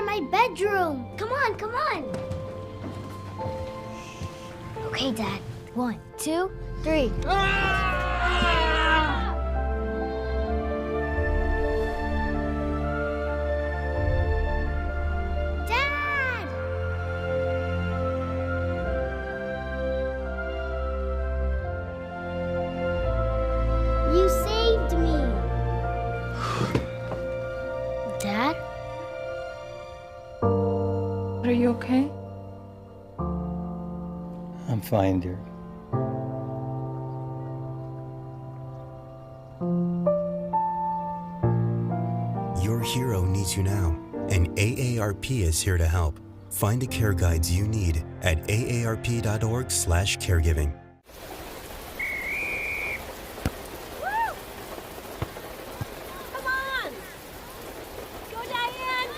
my bedroom. Come on, come on. Okay, Dad. 1, 2, 3. Dad! You saved me. Dad? Are you okay? I'm fine, dear. Your hero needs you now, and AARP is here to help. Find the care guides you need at aarp.org/caregiving. Come on! Go, Diane!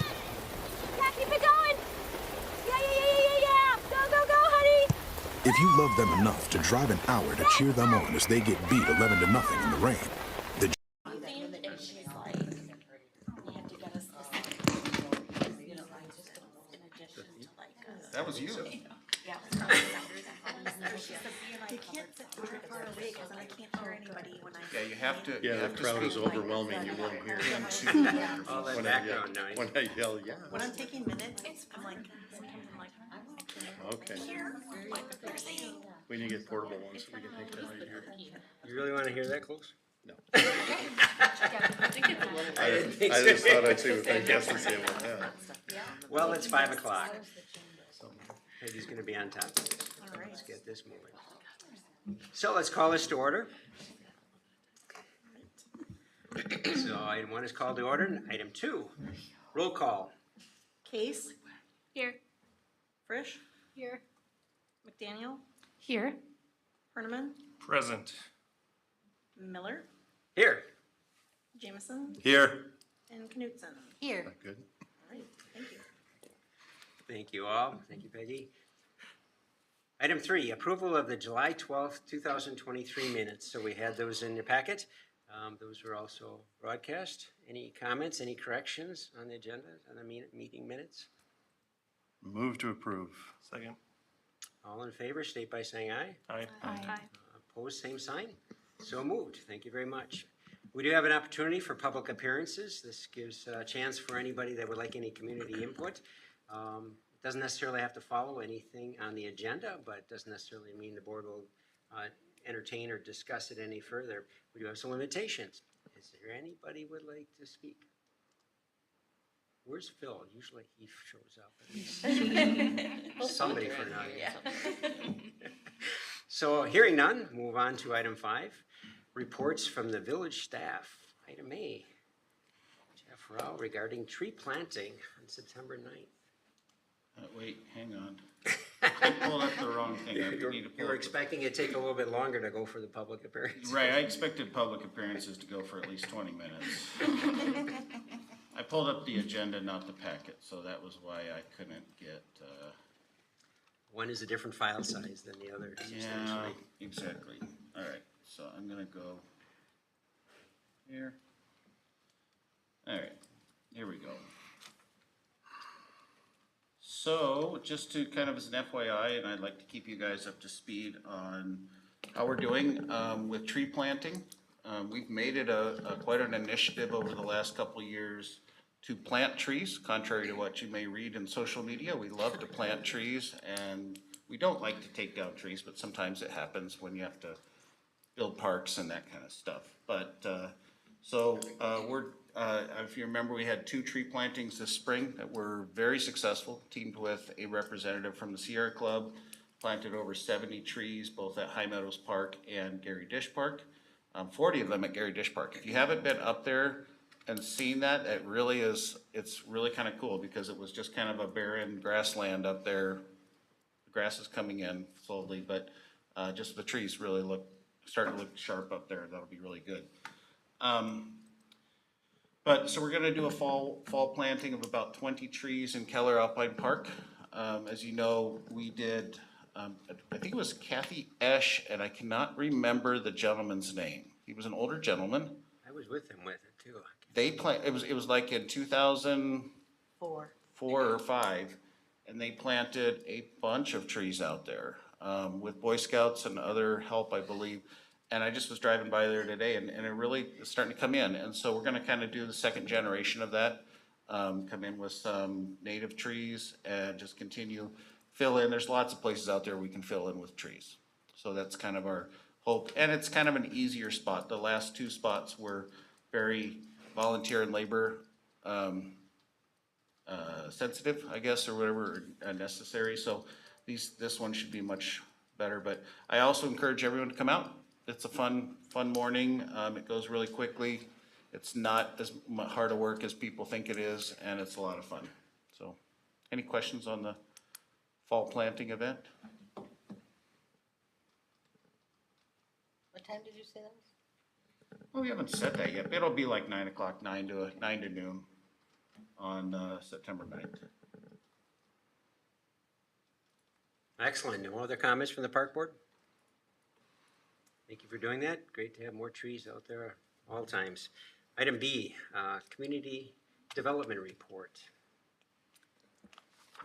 Yeah, keep it going! Yeah! Go, honey! If you love them enough to drive an hour to cheer them on as they get beat 11-0 in the rain, the That was you. You can't sit very far away because then I can't hear anybody when I. Yeah, you have to. Yeah, you the have to crowd is speak. overwhelming, you won't hear them All that when background noise. when I yell, yeah. When I'm taking minutes, I'm like, sometimes I'm like, I can't Okay, hear what they're saying. we need to get portable ones so we can take that right here. You really want to hear that close? No. I didn't think I so. just thought I'd see what they guess and say about that. Well, it's 5 o'clock. Peggy's gonna be on top of this. All right. Let's get this moving. So let's call this to order. So item 1 is called to order. Item 2, roll call. Case, Here. Frisch, Here. McDaniel, Here. Herniman, Present. Miller, Here. Jameson, Here. and Knutson. Here. Good. All right, thank you. Thank you all. Thank you, Peggy. Item 3, approval of the July 12th, 2023 minutes. So we had those in your packet. Those were also broadcast. Any comments, any corrections on the agenda, on the meeting minutes? Move to approve. Second. All in favor, state by saying aye. Aye. Opposed, same sign. So moved. Thank you very much. We do have an opportunity for public appearances. This gives a chance for anybody that would like any community input. Doesn't necessarily have to follow anything on the agenda, but doesn't necessarily mean the board will entertain or discuss it any further. We do have some limitations. Is there anybody would like to speak? Where's Phil? Usually he shows up. Somebody for an audience. So hearing none, move on to item 5, reports from the village staff. Item A, Jeff Rao regarding tree planting on September 9th. Wait, hang on. I pulled up the wrong thing. I need to You pull were up expecting it to take a little bit longer to go for the public appearance. Right, I expected public appearances to go for at least 20 minutes. I pulled up the agenda, not the packet, so that was why I couldn't get, One is a different file size than the other, yeah, substantially. exactly. All right, so I'm gonna go here. All right, here we go. So, just to kind of as an FYI, and I'd like to keep you guys up to speed on how we're doing with tree planting. We've made it quite an initiative over the last couple of years to plant trees, contrary to what you may read in social media. We love to plant trees, and we don't like to take down trees, but sometimes it happens when you have to build parks and that kind of stuff. But, if you remember, we had 2 tree plantings this spring that were very successful, teamed with a representative from the Sierra Club, planted over 70 trees, both at High Meadows Park and Gary Dish Park. 40 of them at Gary Dish Park. If you haven't been up there and seen that, it's really kind of cool because it was just kind of a barren grassland up there. The grass is coming in slowly, but just the trees really starting to look sharp up there. That'll be really good. So we're gonna do a fall planting of about 20 trees in Keller Alpine Park. As you know, we did, I think it was Kathy Esch, and I cannot remember the gentleman's name. He was an older gentleman. I was with him with it too. They it was like in 2004, 4 or 5, and they planted a bunch of trees out there, with Boy Scouts and other help, I believe. And I just was driving by there today, and it really is starting to come in, and so we're gonna kind of do the second generation of that. Come in with some native trees and just continue fill in. There's lots of places out there we can fill in with trees. So that's kind of our hope, and it's kind of an easier spot. The last 2 spots were very volunteer and labor, sensitive, I guess, or whatever, necessary. So this one should be much better, but I also encourage everyone to come out. It's a fun morning. It goes really quickly. It's not as hard a work as people think it is, and it's a lot of fun. So, any questions on the fall planting event? What time did you say that was? Well, we haven't said that yet. It'll be like 9 o'clock, 9 to noon on September 9th. Excellent. No other comments from the park board? Thank you for doing that. Great to have more trees out there at all times. Item B, community development report.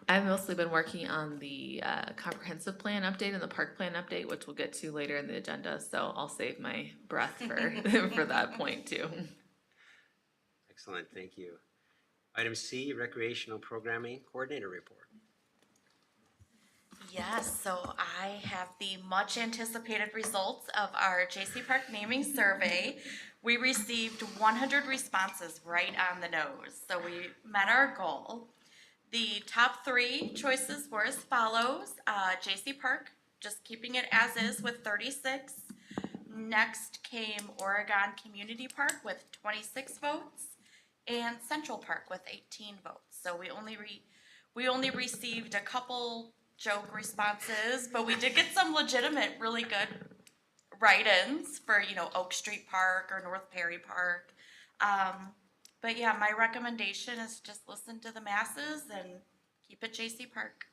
I've mostly been working on the comprehensive plan update and the park plan update, which we'll get to later in the agenda, so I'll save my breath for, for that point too. Excellent, thank you. Item C, recreational programming coordinator report. Yes, so I have the much anticipated results of our J.C. Park naming survey. We received 100 responses right on the nose, so we met our goal. The top 3 choices were as follows. J.C. Park, just keeping it as is with 36. Next came Oregon Community Park with 26 votes, and Central Park with 18 votes. So we only received a couple joke responses, but we did get some legitimate, really good write-ins for, Oak Street Park or North Perry Park. But yeah, my recommendation is just listen to the masses and keep it J.C. Park.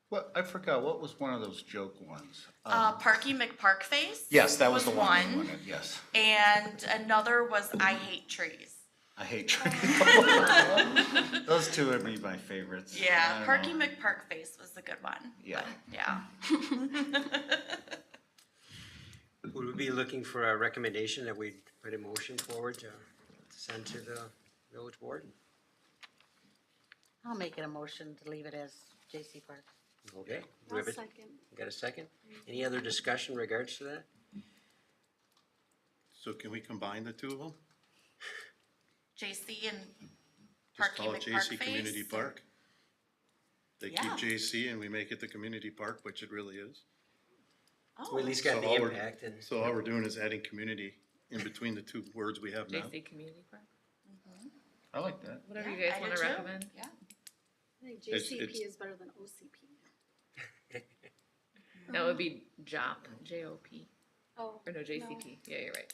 What, I forgot, what was one of those joke ones? Parky McParkface. Yes, that was the one. I wanted, yes. And another was I Hate Trees. I hate trees. Those 2 would be my favorites. Yeah, I don't Parky know. McParkface was a good one. Yeah. But, yeah. Would we be looking for a recommendation that we put a motion forward to send to the village board? I'll make it a motion to leave it as J.C. Park. Okay. Do we have got a second? Any other discussion in regards to that? So can we combine the 2 of them? JC and Just Parky call it JC McParkface. Community Park? They Yeah. keep JC and we make it the community park, which it really is. We at least got So the all we're- impact and. So all we're doing is adding community in between the 2 words we have now. J.C. Community Park, I like that. whatever you Yeah, guys I wanna did too. recommend. Yeah. I think It's- it's- is better than OCP. That would be JOP, J-O-P, Oh, or no, JCP, yeah, you're right.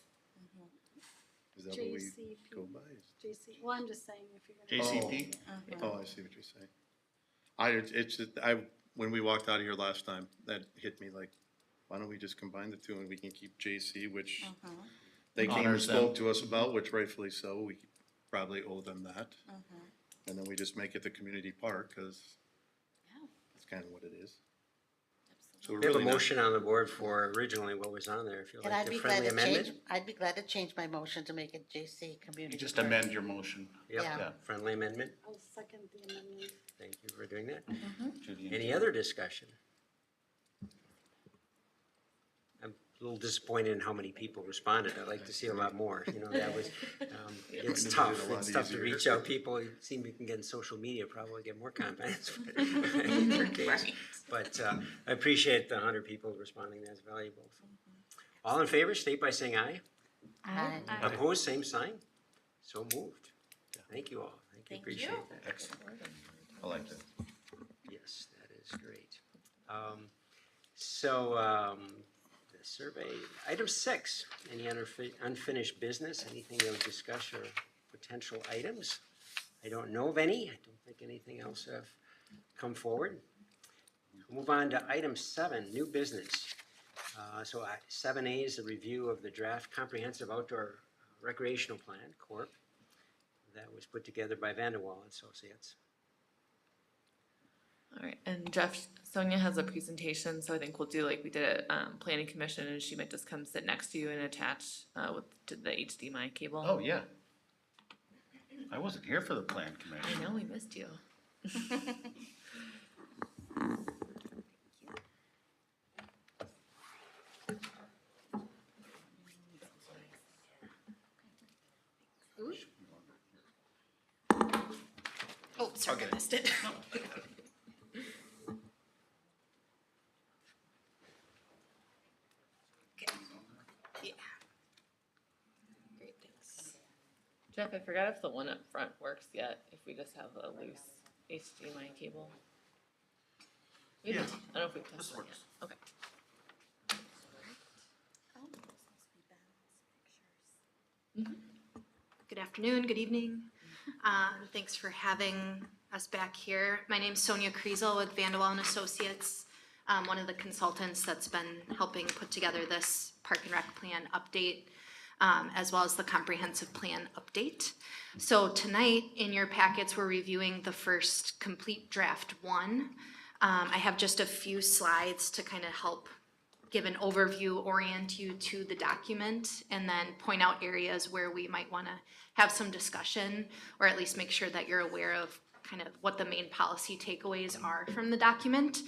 Is that what we JCP. go by? JC, well, I'm just saying if you're JCP? Oh, I see what you're saying. It's just, when we walked out of here last time, that hit me like, why don't we just combine the 2 and we can keep JC, which they came and Honors them. spoke to us about, which rightfully so, we probably owe them that. And then we just make it the community park, cause that's kind of what it is. So we're We have a really not, motion on the board for originally what was on there. If you'd And like I'd a be glad friendly to amendment. change, I'd be glad to change my motion to make it J.C. Community. You just Park. amend your motion. Yep, Yeah. friendly amendment. I'll second the amendment. Thank you for doing that. Judy and Any other discussion? I'm a little disappointed in how many people responded. I'd like to see a lot more. That was, it's Made it tough. a lot It's tough to easier. reach out people. It seems we can get in social media, probably get more comments. in your case. Right. But I appreciate the 100 people responding. That's valuable. All in favor, state by saying aye. Aye. Opposed, same sign. So moved. Thank you all. Thank you. Thank Appreciate you. that. Excellent. I like that. Yes, that is great. The survey, item 6, any unfinished business, anything to discuss or potential items? I don't know of any. I don't think anything else have come forward. We'll move on to item 7, new business. 7A is a review of the draft comprehensive outdoor recreational plan, CORP, that was put together by Vanderwall Associates. And Jeff, Sonia has a presentation, so I think we'll do like we did at planning commission, and she might just come sit next to you and attach with to the HDMI cable. Oh, yeah. I wasn't here for the plan commission. I know, we missed you. Oh, sorry, I missed it. Okay. Yeah. Great, thanks. Jeff, I forgot if the one up front works yet, if we just have a loose HDMI cable. We haven't- I don't know if we've tested it yet. Okay. Good afternoon, good evening. Thanks for having us back here. My name's Sonia Kriesel with Vanderwall and Associates, one of the consultants that's been helping put together this Park and Rec Plan update, as well as the comprehensive plan update. So tonight, in your packets, we're reviewing the first complete draft one. I have just a few slides to kind of help give an overview, orient you to the document, and then point out areas where we might want to have some discussion, or at least make sure that you're aware of kind of what the main policy takeaways are from the document.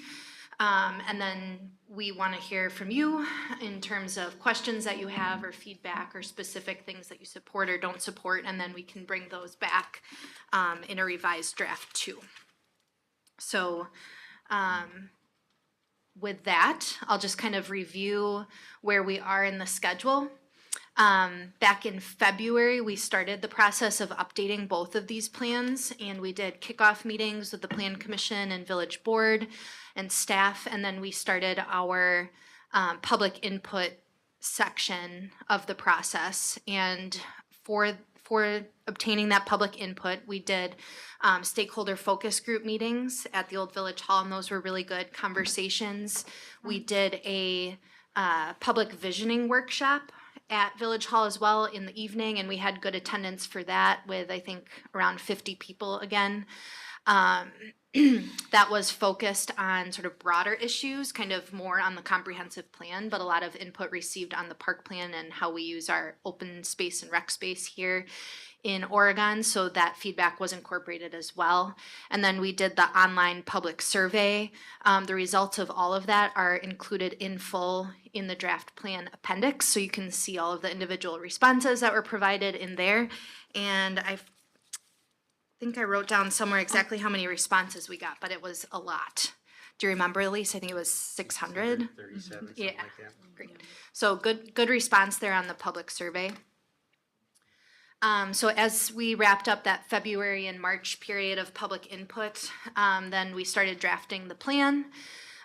And then we want to hear from you in terms of questions that you have, or feedback, or specific things that you support or don't support, and then we can bring those back in a revised draft too. So, with that, I'll just kind of review where we are in the schedule. Back in February, we started the process of updating both of these plans, and we did kickoff meetings with the Plan Commission and Village Board and staff, and then we started our public input section of the process. And for obtaining that public input, we did stakeholder focus group meetings at the Old Village Hall, and those were really good conversations. We did a public visioning workshop at Village Hall as well in the evening, and we had good attendance for that with, I think, around 50 people again. That was focused on sort of broader issues, kind of more on the comprehensive plan, but a lot of input received on the park plan and how we use our open space and rec space here in Oregon, so that feedback was incorporated as well. And then we did the online public survey. The results of all of that are included in full in the draft plan appendix, so you can see all of the individual responses that were provided in there. And I think I wrote down somewhere exactly how many responses we got, but it was a lot. Do you remember, Elise? I think it was 600. 37, something Yeah. like that. Great. So good response there on the public survey. So as we wrapped up that February and March period of public input, then we started drafting the plan.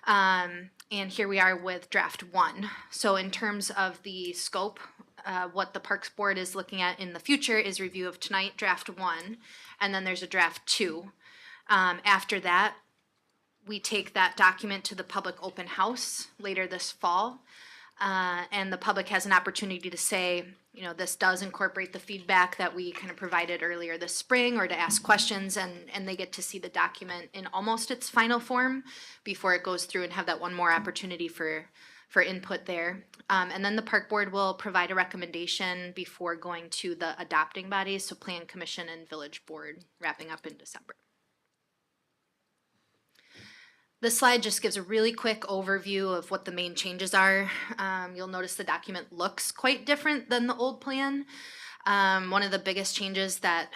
And here we are with draft one. So in terms of the scope, what the Parks Board is looking at in the future is review of tonight, draft one, and then there's a draft two. After that, we take that document to the public open house later this fall. And the public has an opportunity to say, you know, this does incorporate the feedback that we kind of provided earlier this spring, or to ask questions, and they get to see the document in almost its final form before it goes through and have that one more opportunity for input there. And then the Park Board will provide a recommendation before going to the adopting bodies, so Plan Commission and Village Board, wrapping up in December. This slide just gives a really quick overview of what the main changes are. You'll notice the document looks quite different than the old plan. One of the biggest changes that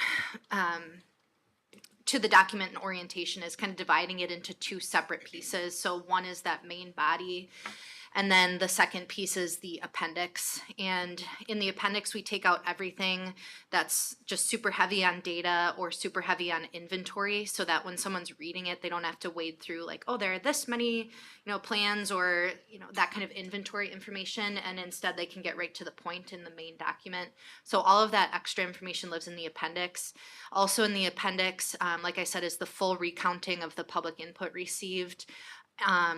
to the document and orientation is kind of dividing it into two separate pieces. So one is that main body, and then the second piece is the appendix. And in the appendix, we take out everything that's just super heavy on data or super heavy on inventory, so that when someone's reading it, they don't have to wade through like, oh, there are this many, plans or, that kind of inventory information. And instead they can get right to the point in the main document. So all of that extra information lives in the appendix. Also in the appendix, like I said, is the full recounting of the public input received.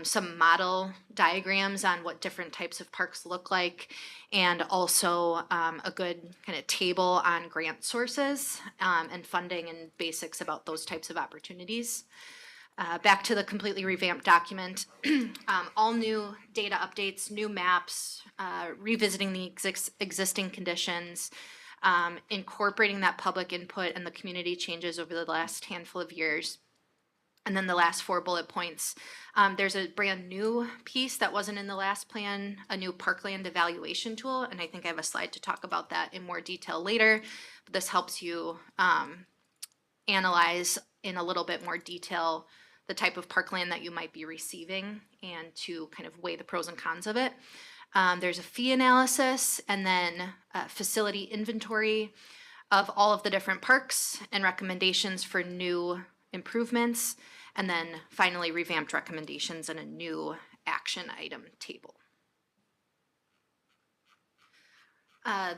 Some model diagrams on what different types of parks look like, and also a good kind of table on grant sources and funding and basics about those types of opportunities. Back to the completely revamped document, all new data updates, new maps, revisiting the existing conditions, incorporating that public input and the community changes over the last handful of years. And then the last 4 bullet points, there's a brand new piece that wasn't in the last plan, a new parkland evaluation tool, and I think I have a slide to talk about that in more detail later. But this helps you analyze in a little bit more detail the type of parkland that you might be receiving and to kind of weigh the pros and cons of it. There's a fee analysis and then a facility inventory of all of the different parks and recommendations for new improvements, and then finally revamped recommendations and a new action item table.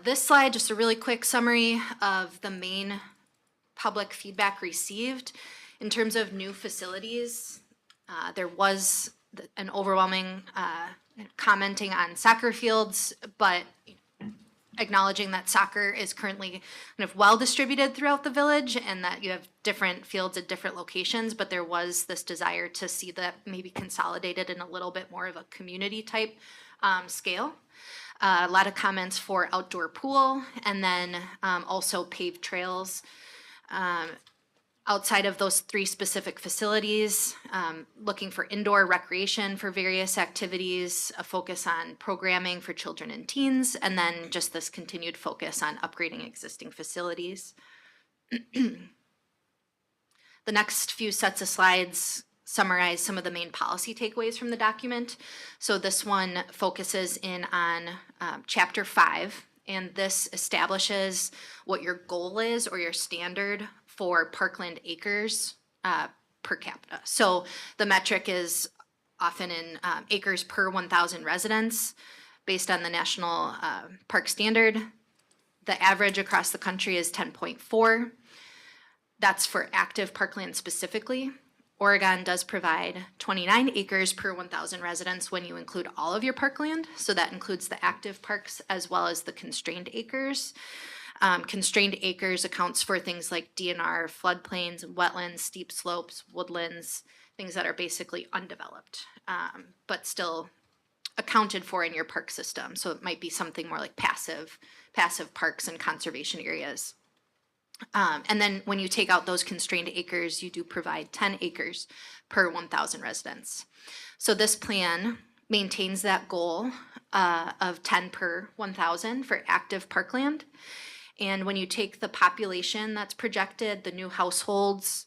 This slide, just a really quick summary of the main public feedback received. In terms of new facilities, there was an overwhelming commenting on soccer fields, but acknowledging that soccer is currently kind of well distributed throughout the village and that you have different fields at different locations, but there was this desire to see that maybe consolidated in a little bit more of a community type scale. A lot of comments for outdoor pool and then also paved trails. Outside of those 3 specific facilities, looking for indoor recreation for various activities, a focus on programming for children and teens, and then just this continued focus on upgrading existing facilities. The next few sets of slides summarize some of the main policy takeaways from the document. So this one focuses in on Chapter 5, and this establishes what your goal is or your standard for parkland acres per capita. So the metric is often in acres per 1,000 residents based on the National Park Standard. The average across the country is 10.4. That's for active parkland specifically. Oregon does provide 29 acres per 1,000 residents when you include all of your parkland. So that includes the active parks as well as the constrained acres. Constrained acres accounts for things like DNR, floodplains, wetlands, steep slopes, woodlands, things that are basically undeveloped, but still accounted for in your park system. So it might be something more like passive parks and conservation areas. And then when you take out those constrained acres, you do provide 10 acres per 1,000 residents. So this plan maintains that goal of 10 per 1,000 for active parkland. And when you take the population that's projected, the new households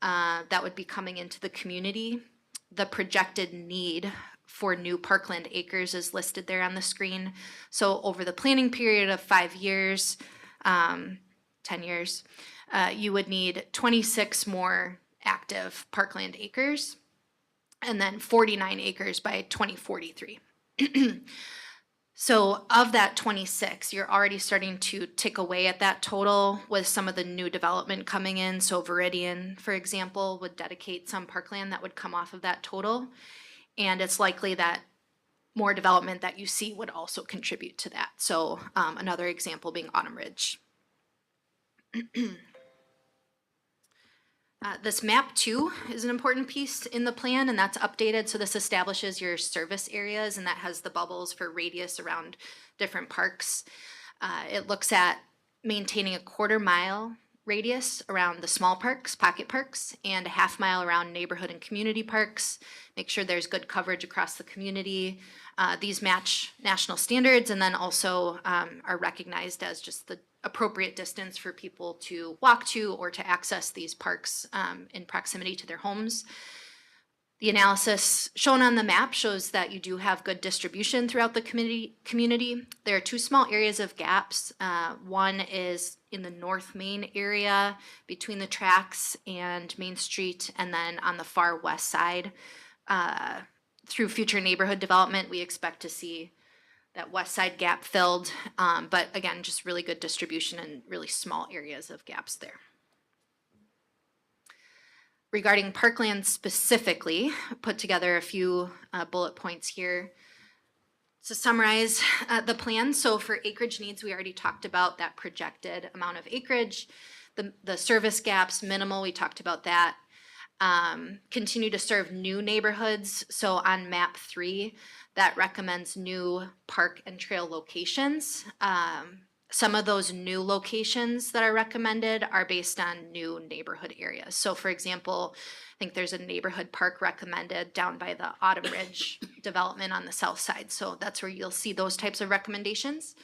that would be coming into the community, the projected need for new parkland acres is listed there on the screen. So over the planning period of 5 years, 10 years, you would need 26 more active parkland acres and then 49 acres by 2043. So of that 26, you're already starting to tick away at that total with some of the new development coming in. So Viridian, for example, would dedicate some parkland that would come off of that total. And it's likely that more development that you see would also contribute to that. So another example being Autumn Ridge. This map 2 is an important piece in the plan, and that's updated. So this establishes your service areas, and that has the bubbles for radius around different parks. It looks at maintaining a 1/4 mile radius around the small parks, pocket parks, and a 1/2 mile around neighborhood and community parks. Make sure there's good coverage across the community. These match national standards and then also are recognized as just the appropriate distance for people to walk to or to access these parks in proximity to their homes. The analysis shown on the map shows that you do have good distribution throughout the community. There are 2 small areas of gaps. One is in the North Main area between the tracks and Main Street, and then on the far west side. Through future neighborhood development, we expect to see that west side gap filled, but again, just really good distribution and really small areas of gaps there. Regarding parkland specifically, I put together a few bullet points here to summarize the plan. So for acreage needs, we already talked about that projected amount of acreage. The service gaps, minimal, we talked about that. Continue to serve new neighborhoods. So on map 3, that recommends new park and trail locations. Some of those new locations that are recommended are based on new neighborhood areas. So for example, I think there's a neighborhood park recommended down by the Autumn Ridge development on the south side. So that's where you'll see those types of recommendations.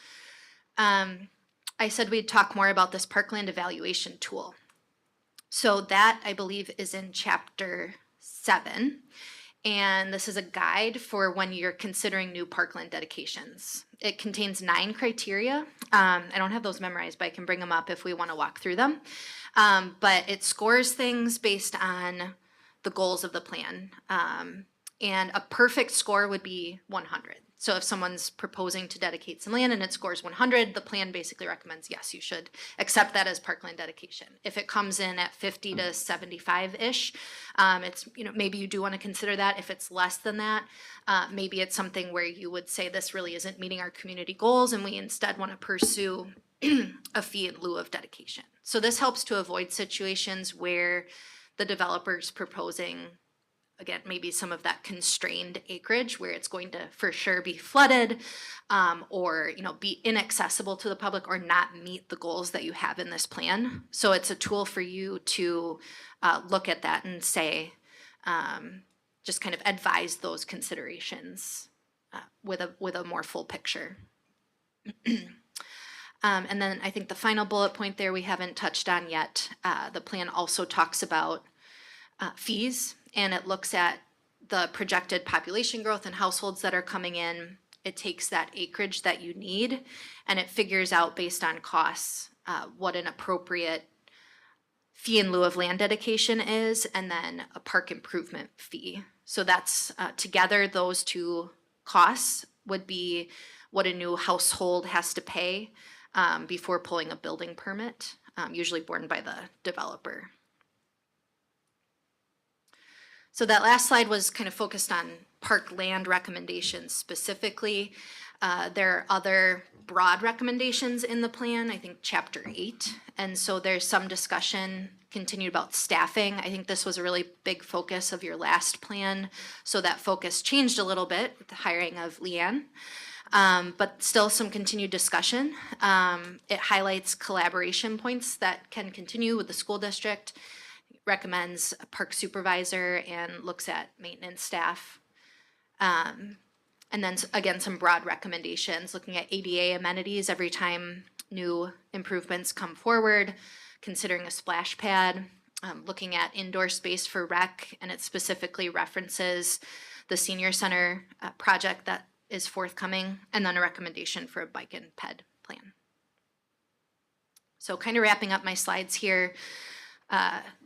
I said we'd talk more about this parkland evaluation tool. So that, I believe, is in chapter 7. And this is a guide for when you're considering new parkland dedications. It contains 9 criteria. I don't have those memorized, but I can bring them up if we want to walk through them. But it scores things based on the goals of the plan. And a perfect score would be 100. So if someone's proposing to dedicate some land and it scores 100, the plan basically recommends, yes, you should accept that as parkland dedication. If it comes in at 50 to 75-ish, it's, maybe you do want to consider that. If it's less than that, maybe it's something where you would say this really isn't meeting our community goals and we instead want to pursue a fee in lieu of dedication. So this helps to avoid situations where the developer's proposing, again, maybe some of that constrained acreage where it's going to for sure be flooded or, be inaccessible to the public or not meet the goals that you have in this plan. So it's a tool for you to look at that and say, just kind of advise those considerations with a more full picture. And then I think the final bullet point there we haven't touched on yet. The plan also talks about fees, and it looks at the projected population growth and households that are coming in. It takes that acreage that you need, and it figures out based on costs what an appropriate fee in lieu of land dedication is, and then a park improvement fee. So that's together, those two costs would be what a new household has to pay before pulling a building permit, usually borne by the developer. So that last slide was kind of focused on park land recommendations specifically. There are other broad recommendations in the plan, I think chapter 8. And so there's some discussion continued about staffing. I think this was a really big focus of your last plan. So that focus changed a little bit with the hiring of Leanne. But still some continued discussion. It highlights collaboration points that can continue with the school district, recommends a park supervisor, and looks at maintenance staff. And then again, some broad recommendations, looking at ADA amenities every time new improvements come forward, considering a splash pad, looking at indoor space for rec, and it specifically references the senior center project that is forthcoming, and then a recommendation for a bike and ped plan. So kind of wrapping up my slides here,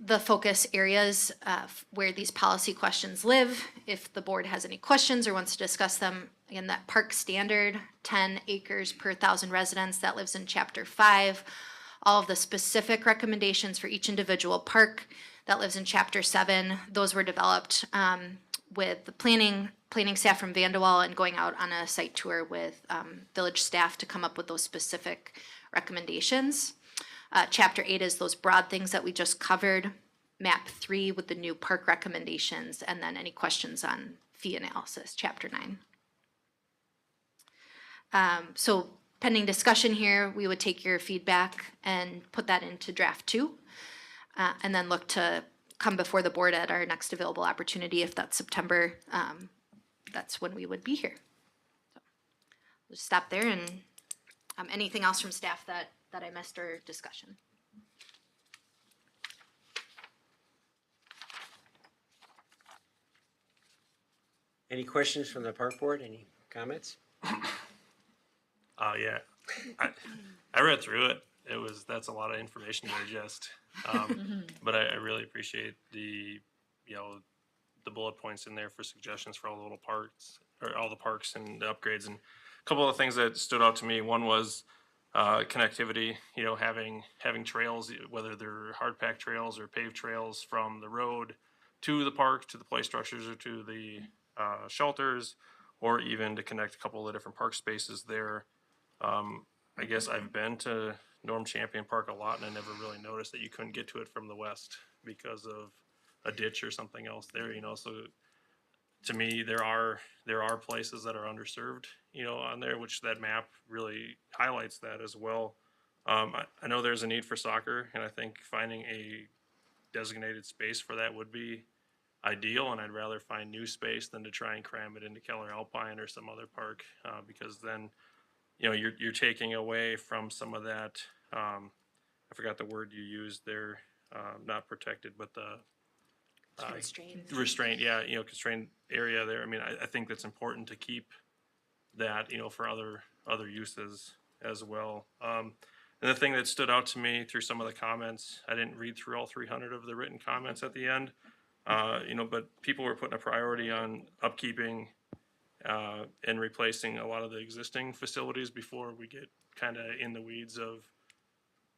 the focus areas where these policy questions live. If the board has any questions or wants to discuss them, again, that park standard, 10 acres per 1,000 residents, that lives in chapter 5. All of the specific recommendations for each individual park, that lives in chapter 7. Those were developed with the planning staff from Vandewalle and going out on a site tour with village staff to come up with those specific recommendations. Chapter 8 is those broad things that we just covered. Map 3 with the new park recommendations, and then any questions on fee analysis, chapter 9. So pending discussion here, we would take your feedback and put that into draft 2, and then look to come before the board at our next available opportunity. If that's September, that's when we would be here. So we'll just stop there, and anything else from staff that I missed or discussion? Any questions from the park board? Any comments? Yeah, I read through it. That's a lot of information to digest. But I really appreciate the bullet points in there for suggestions for all the little parks, or all the parks and the upgrades. And a couple of things that stood out to me. One was connectivity, having trails, whether they're hard packed trails or paved trails from the road to the park, to the play structures, or to the shelters, or even to connect a couple of different park spaces there. I guess I've been to Norm Champion Park a lot, and I never really noticed that you couldn't get to it from the west because of a ditch or something else there, you know, so to me, there are places that are underserved, you know, on there, which that map really highlights that as well. I know there's a need for soccer, and I think finding a designated space for that would be ideal, and I'd rather find new space than to try and cram it into Keller Alpine or some other park, because then, you know, you're taking away from some of that, I forgot the word you used there, not protected, but the restraint, yeah, you know, constrained area there. I mean, I think that's important to keep that, you know, for other uses as well. And the thing that stood out to me through some of the comments, I didn't read through all 300 of the written comments at the end, you know, but people were putting a priority on upkeeping and replacing a lot of the existing facilities before we get kind of in the weeds of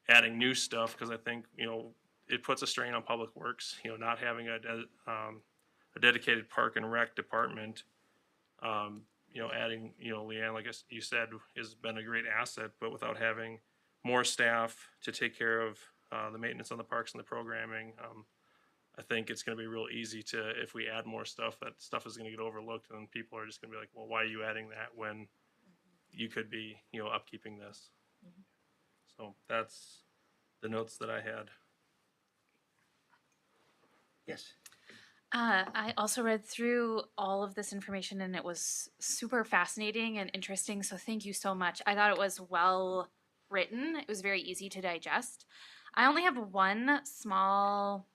adding new stuff, because I think, you know, it puts a strain on Public Works, you know, not having a dedicated park and rec department. You know, adding, you know, Leanne, like you said, has been a great asset, but without having more staff to take care of the maintenance on the parks and the programming, I think it's going to be real easy to, if we add more stuff, that stuff is going to get overlooked, and people are just going to be like, well, why are you adding that when you could be, you know, upkeeping this? So that's the notes that I had. Yes. I also read through all of this information and it was super fascinating and interesting. So thank you so much. I thought it was well written. It was very easy to digest. I only have one small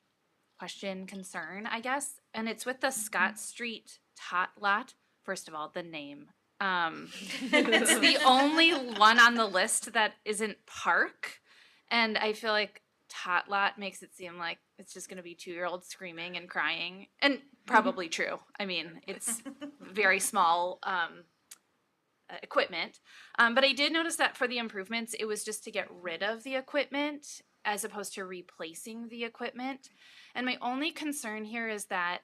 question, concern, I guess, and it's with the Scott Street Tot Lot. First of all, the name. It's the only one on the list that isn't park, and I feel like Tot Lot makes it seem like it's just going to be 2-year-olds screaming and crying, and probably true. I mean, it's very small equipment, but I did notice that for the improvements, it was just to get rid of the equipment as opposed to replacing the equipment. And my only concern here is that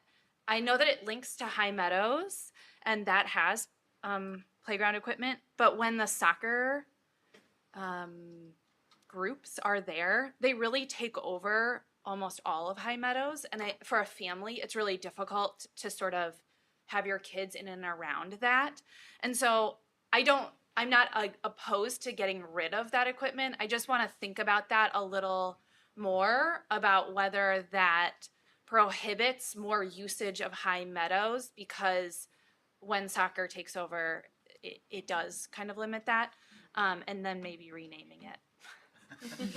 I know that it links to High Meadows, and that has playground equipment, but when the soccer groups are there, they really take over almost all of High Meadows, and for a family, it's really difficult to sort of have your kids in and around that. And so I'm not opposed to getting rid of that equipment. I just want to think about that a little more, about whether that prohibits more usage of High Meadows, because when soccer takes over, it does kind of limit that, and then maybe renaming it.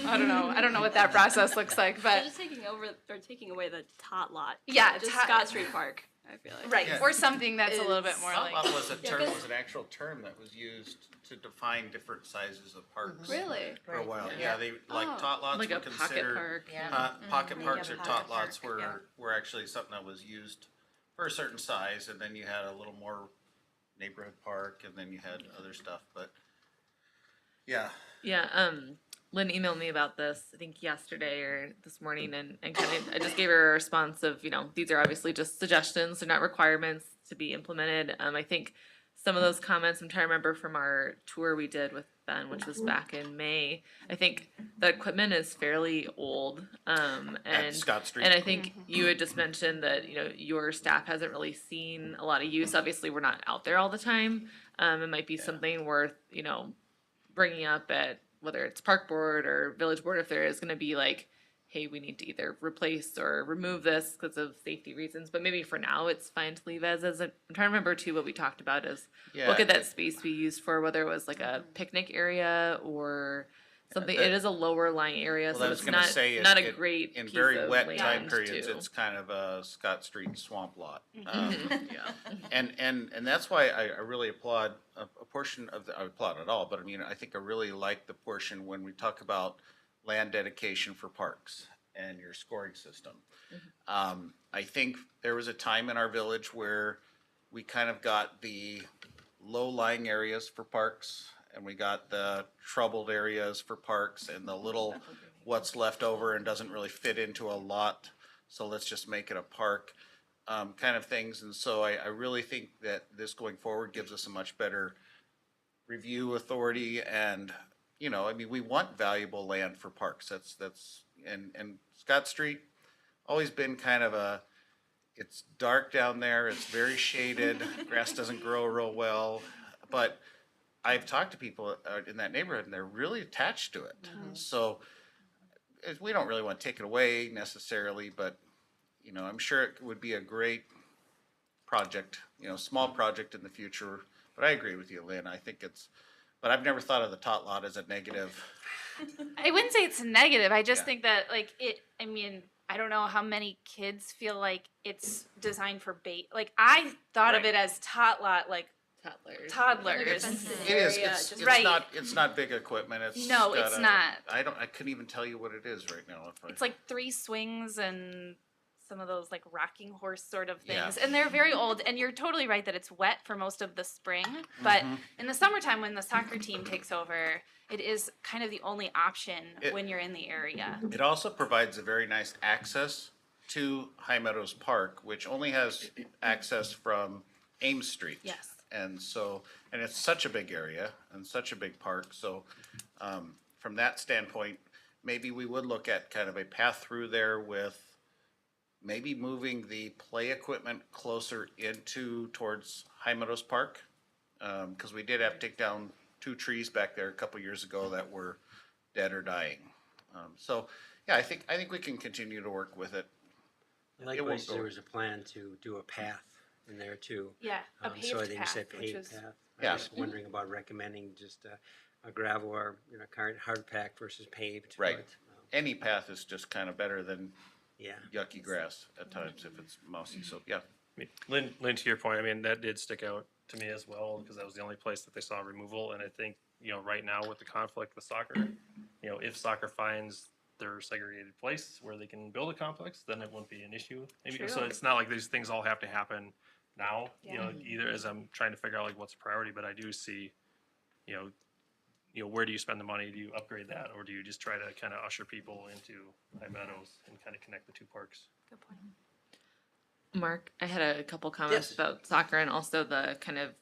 I don't know what that process looks like, but They're just taking away the Tot Lot. Yeah, just Tot- Scott Street Park, I feel like. right, Yeah. or something that's a little bit more Tot like. lot was a term, Yeah, 'cause- was an actual term that was used to define different sizes of parks. Really? For a while, Yeah. yeah, they, like, Oh. tot lots Like were a pocket considered. park. Yeah. Pocket Mhm. parks Yeah, or the tot pocket lots park, yeah. were actually something that was used for a certain size, and then you had a little more neighborhood park, and then you had other stuff, but, yeah. Yeah, Lynn emailed me about this, I think yesterday or this morning, and kind of, I just gave her a response of, you know, these are obviously just suggestions, they're not requirements to be implemented. I think some of those comments, I'm trying to remember from our tour we did with Ben, which was back in May, I think the equipment is fairly old, and Scott Street. and I think you had just mentioned that, you know, your staff hasn't really seen a lot of use. Obviously, we're not out there all the time. It might be something worth, you know, bringing up at whether it's park board or village board, if there is going to be like, hey, we need to either replace or remove this because of safety reasons. But maybe for now, it's fine to leave as is. I'm trying to remember too what we talked about is what could that space be used for, whether it was like a picnic area or something. It is a lower lying area, Well, so I was it's gonna not say, not a it- great in piece very of wet time land, periods, too. it's kind of a Scott Street swamp lot. Yeah. And that's why I really applaud a portion of I applaud it all, but I mean, I think I really like the portion when we talk about land dedication for parks and your scoring system. I think there was a time in our village where we kind of got the low-lying areas for parks, and we got the troubled areas for parks, and the little what's left over and doesn't really fit into a lot, so let's just make it a park, kind of things. And so I really think that this going forward gives us a much better review authority, and, you know, I mean, we want valuable land for parks. And Scott Street, always been kind of it's dark down there, it's very shaded, grass doesn't grow real well, but I've talked to people in that neighborhood and they're really attached to it. So we don't really want to take it away necessarily, but, you know, I'm sure it would be a great project, you know, small project in the future. But I agree with you, Lynn. I think but I've never thought of the tot lot as a negative. I wouldn't say it's negative. I just think that I mean, I don't know how many kids feel like it's designed for like I thought of it as tot lot, like toddlers. It is. It's not big equipment. It's not. I couldn't even tell you what it is right now. It's like 3 swings and some of those like rocking horse sort of things, and they're very old. And you're totally right that it's wet for most of the spring, but in the summertime when the soccer team takes over, it is kind of the only option when you're in the area. It also provides a very nice access to High Meadows Park, which only has access from Ames Street. Yes. And it's such a big area and such a big park. So from that standpoint, maybe we would look at kind of a path through there with maybe moving the play equipment closer towards High Meadows Park. Because we did have to take down 2 trees back there a couple years ago that were dead or dying. I think we can continue to work with it. Likewise, there was a plan to do a path in there too. Yeah, a paved so I think you path, said which paved was- path. Yeah. I was wondering about recommending just a gravel or hard pack versus paved. Right. but, Any path is just kind of better than yeah. yucky grass at times if it's mousy. So yeah. I mean, Lynn, to your point, I mean, that did stick out to me as well, because that was the only place that they saw removal. And I think, you know, right now with the conflict with soccer, you know, if soccer finds their segregated place where they can build a complex, then it won't be an issue. Maybe. True. So it's not like these things all have to happen now, you know, Yeah. either, as I'm trying to figure out like what's a priority, but I do see, you know, where do you spend the money? Do you upgrade that, or do you just try to kind of usher people into High Meadows and kind of connect the 2 parks? Good point. Mark, I had a couple comments Yes. about soccer and also the kind of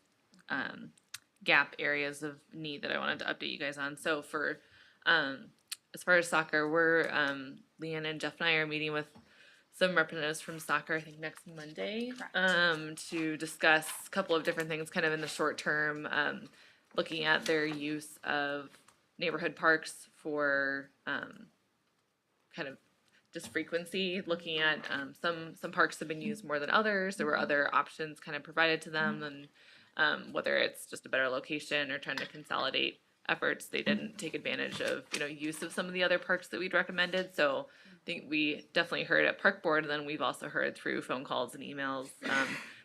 gap areas of need that I wanted to update you guys on. So for as far as soccer, we're Leanne and Jeff and I are meeting with some representatives from soccer, I think next Monday, to discuss a couple of different things kind of in the short term, looking at their use of neighborhood parks for kind of just frequency, looking at some parks have been used more than others. There were other options kind of provided to them, and whether it's just a better location or trying to consolidate efforts, they didn't take advantage of, you know, use of some of the other parks that we'd recommended. So I think we definitely heard at Park Board, and then we've also heard through phone calls and emails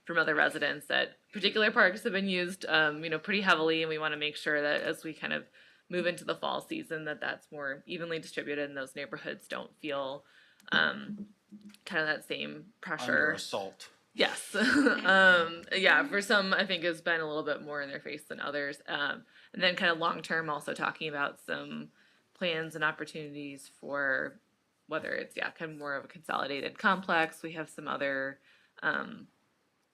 from other residents that particular parks have been used, you know, pretty heavily, and we want to make sure that as we kind of move into the fall season, that that's more evenly distributed and those neighborhoods don't feel kind of that same pressure. Under assault. Yes. Yeah, for some, I think has been a little bit more in their face than others. And then kind of long term, also talking about some plans and opportunities for whether it's, kind of more of a consolidated complex. We have some other,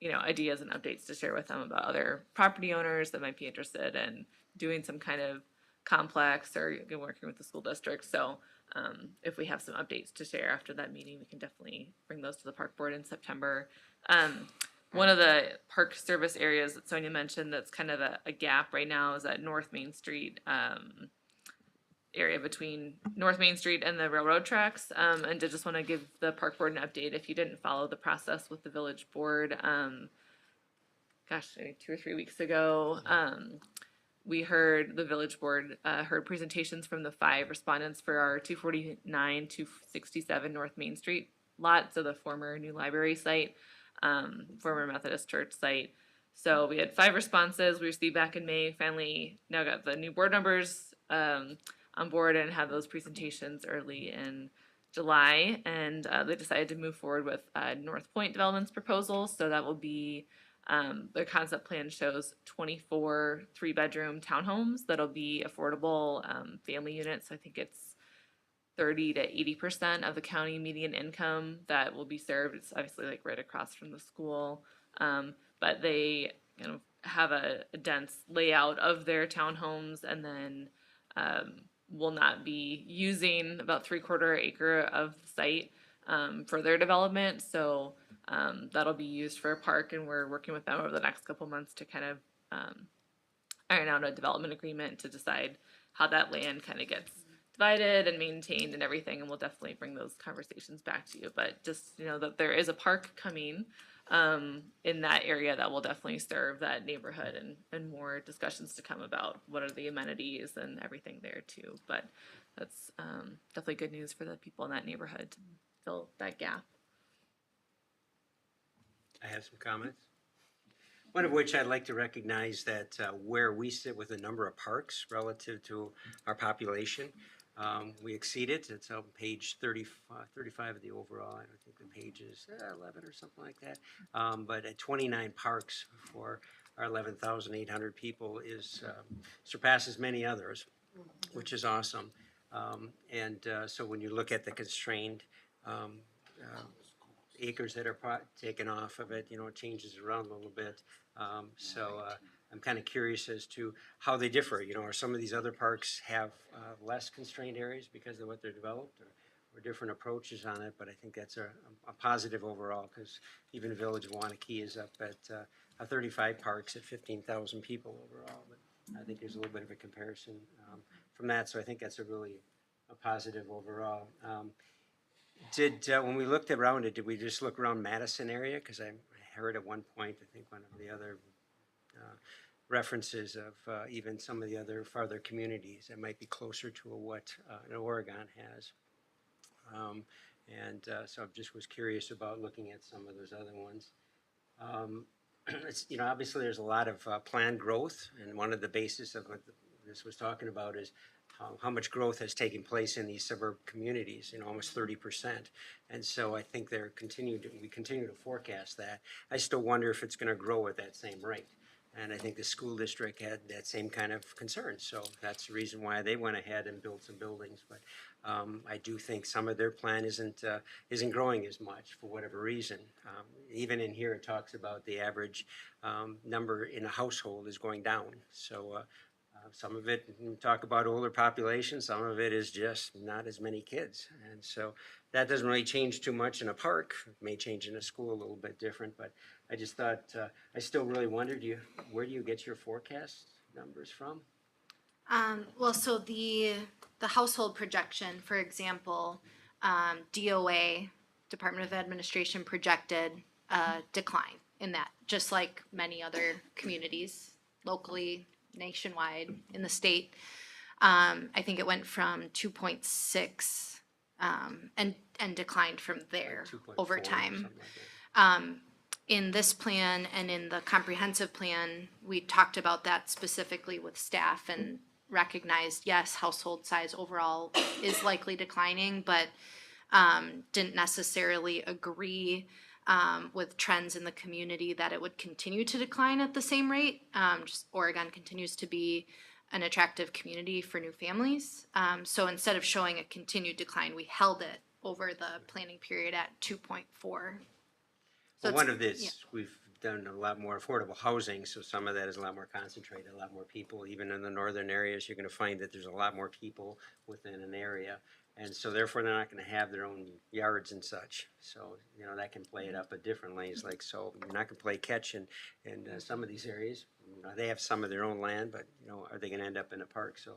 you know, ideas and updates to share with them about other property owners that might be interested in doing some kind of complex or working with the school district. So if we have some updates to share after that meeting, we can definitely bring those to the Park Board in September. One of the park service areas that Sonia mentioned that's kind of a gap right now is that North Main Street area between North Main Street and the railroad tracks. And I just want to give the Park Board an update if you didn't follow the process with the Village Board. Maybe 2 or 3 weeks ago, we heard the Village Board heard presentations from the 5 respondents for our 249, 267 North Main Street lot, so the former New Library site, former Methodist Church site. So we had 5 responses. We received back in May. Finally, now got the new board members on board and had those presentations early in July, and they decided to move forward with North Point Development's proposal. So that will be their concept plan shows 24 3-bedroom townhomes that'll be affordable family units. So I think it's 30 to 80% of the county median income that will be served. It's obviously like right across from the school, but they have a dense layout of their townhomes, and then will not be using about 3/4 acre of the site. for their development. So that'll be used for a park, and we're working with them over the next couple months to kind of iron out a development agreement to decide how that land kind of gets divided and maintained and everything. And we'll definitely bring those conversations back to you. But just, you know, that there is a park coming in that area that will definitely serve that neighborhood, and more discussions to come about what are the amenities and everything there too. But that's definitely good news for the people in that neighborhood to fill that gap. I have some comments. One of which I'd like to recognize that where we sit with the number of parks relative to our population, we exceed it. It's on page 35 of the overall. I don't think the page is 11 or something like that. But at 29 parks for our 11,800 people is surpasses many others, which is awesome. So when you look at the constrained acres that are taken off of it, you know, it changes around a little bit. I'm kind of curious as to how they differ. You know, are some of these other parks have less constrained areas because of what they're developed, or different approaches on it? But I think that's a positive overall, because even Village of Wanakee is up at 35 parks at 15,000 people overall. But I think there's a little bit of a comparison from that. So I think that's a positive overall. When we looked around it, did we just look around Madison area? Because I heard at one point, I think one of the other references of even some of the other farther communities that might be closer to what Oregon has. So I just was curious about looking at some of those other ones. You know, obviously there's a lot of planned growth, and one of the basis of what this was talking about is how much growth has taken place in these suburb communities, you know, almost 30%. And so I think we continue to forecast that. I still wonder if it's going to grow at that same rate. And I think the school district had that same kind of concern. So that's the reason why they went ahead and built some buildings. But I do think some of their plan isn't growing as much for whatever reason. Even in here, it talks about the average number in a household is going down. So some of it, we talk about older population, some of it is just not as many kids. And so that doesn't really change too much in a park. It may change in a school a little bit different, but I just thought, I still really wondered, where do you get your forecast numbers from? Well, so the household projection, for example, DOA, Department of Administration, projected a decline in that, just like many other communities locally, nationwide, in the state. I think it went from 2.6 and declined from there over time. In this plan and in the comprehensive plan, we talked about that specifically with staff and recognized, yes, household size overall is likely declining, but didn't necessarily agree with trends in the community that it would continue to decline at the same rate. Just Oregon continues to be an attractive community for new families. So instead of showing a continued decline, we held it over the planning period at 2.4. So Well, one of this, we've done a lot more affordable housing, so some of that is a lot more concentrated, a lot more people. Even in the northern areas, you're going to find that there's a lot more people within an area. And so therefore, they're not going to have their own yards and such. So, you know, that can play it up at different lanes. Like, so you're not going to play catch in some of these areas. You know, they have some of their own land, but, you know, are they going to end up in a park? So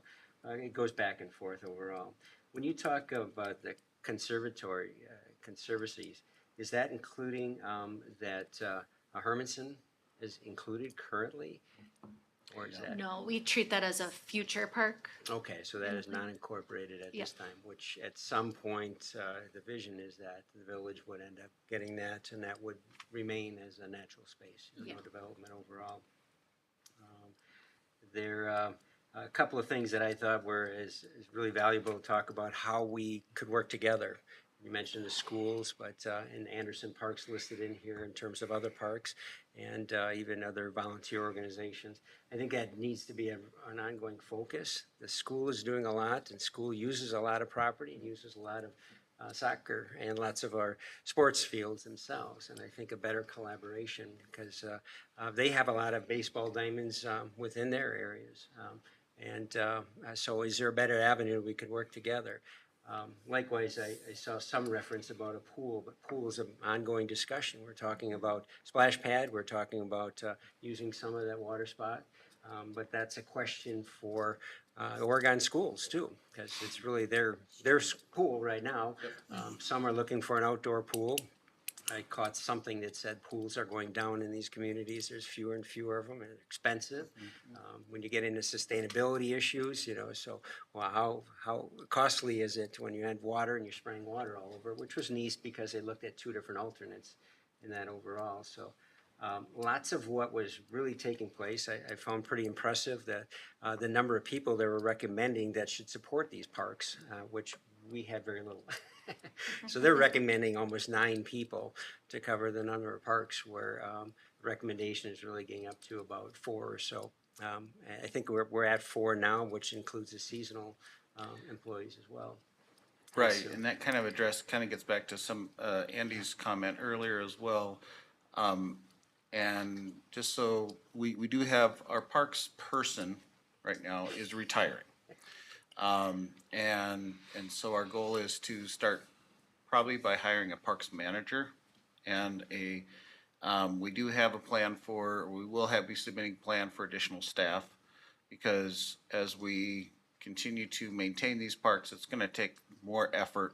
it goes back and forth overall. When you talk about the conservancies, is that including that Hermanson is included currently? Or is that? No, we treat that as a future park. Okay, so that is not incorporated at this time, which at some point, the vision is that the village would end up getting that, and that would remain as a natural space, you know, no development overall. There are a couple of things that I thought were is really valuable to talk about how we could work together. You mentioned the schools, but in Anderson Park's listed in here in terms of other parks and even other volunteer organizations. I think that needs to be an ongoing focus. The school is doing a lot, and school uses a lot of property and uses a lot of soccer and lots of our sports fields themselves. And I think a better collaboration, because they have a lot of baseball diamonds within their areas. So is there a better avenue we could work together? Likewise, I saw some reference about a pool, but pool is an ongoing discussion. We're talking about splash pad, we're talking about using some of that water spot. But that's a question for Oregon schools too, because it's really their pool right now. Some are looking for an outdoor pool. I caught something that said pools are going down in these communities. There's fewer and fewer of them, and expensive. When you get into sustainability issues, so well, how costly is it when you add water and you're spraying water all over? Which was nice because they looked at two different alternates in that overall. So lots of what was really taking place, I found pretty impressive that the number of people that were recommending that should support these parks, which we had very little. So they're recommending almost 9 people to cover the number of parks where recommendation is really getting up to about 4 or so. I think we're at 4 now, which includes the seasonal employees as well. Right, and that kind of gets back to some, Andy's comment earlier as well. And just so, we do have, our parks person right now is retiring. And so our goal is to start probably by hiring a parks manager and we do have a plan we will be submitting a plan for additional staff, because as we continue to maintain these parks, it's gonna take more effort,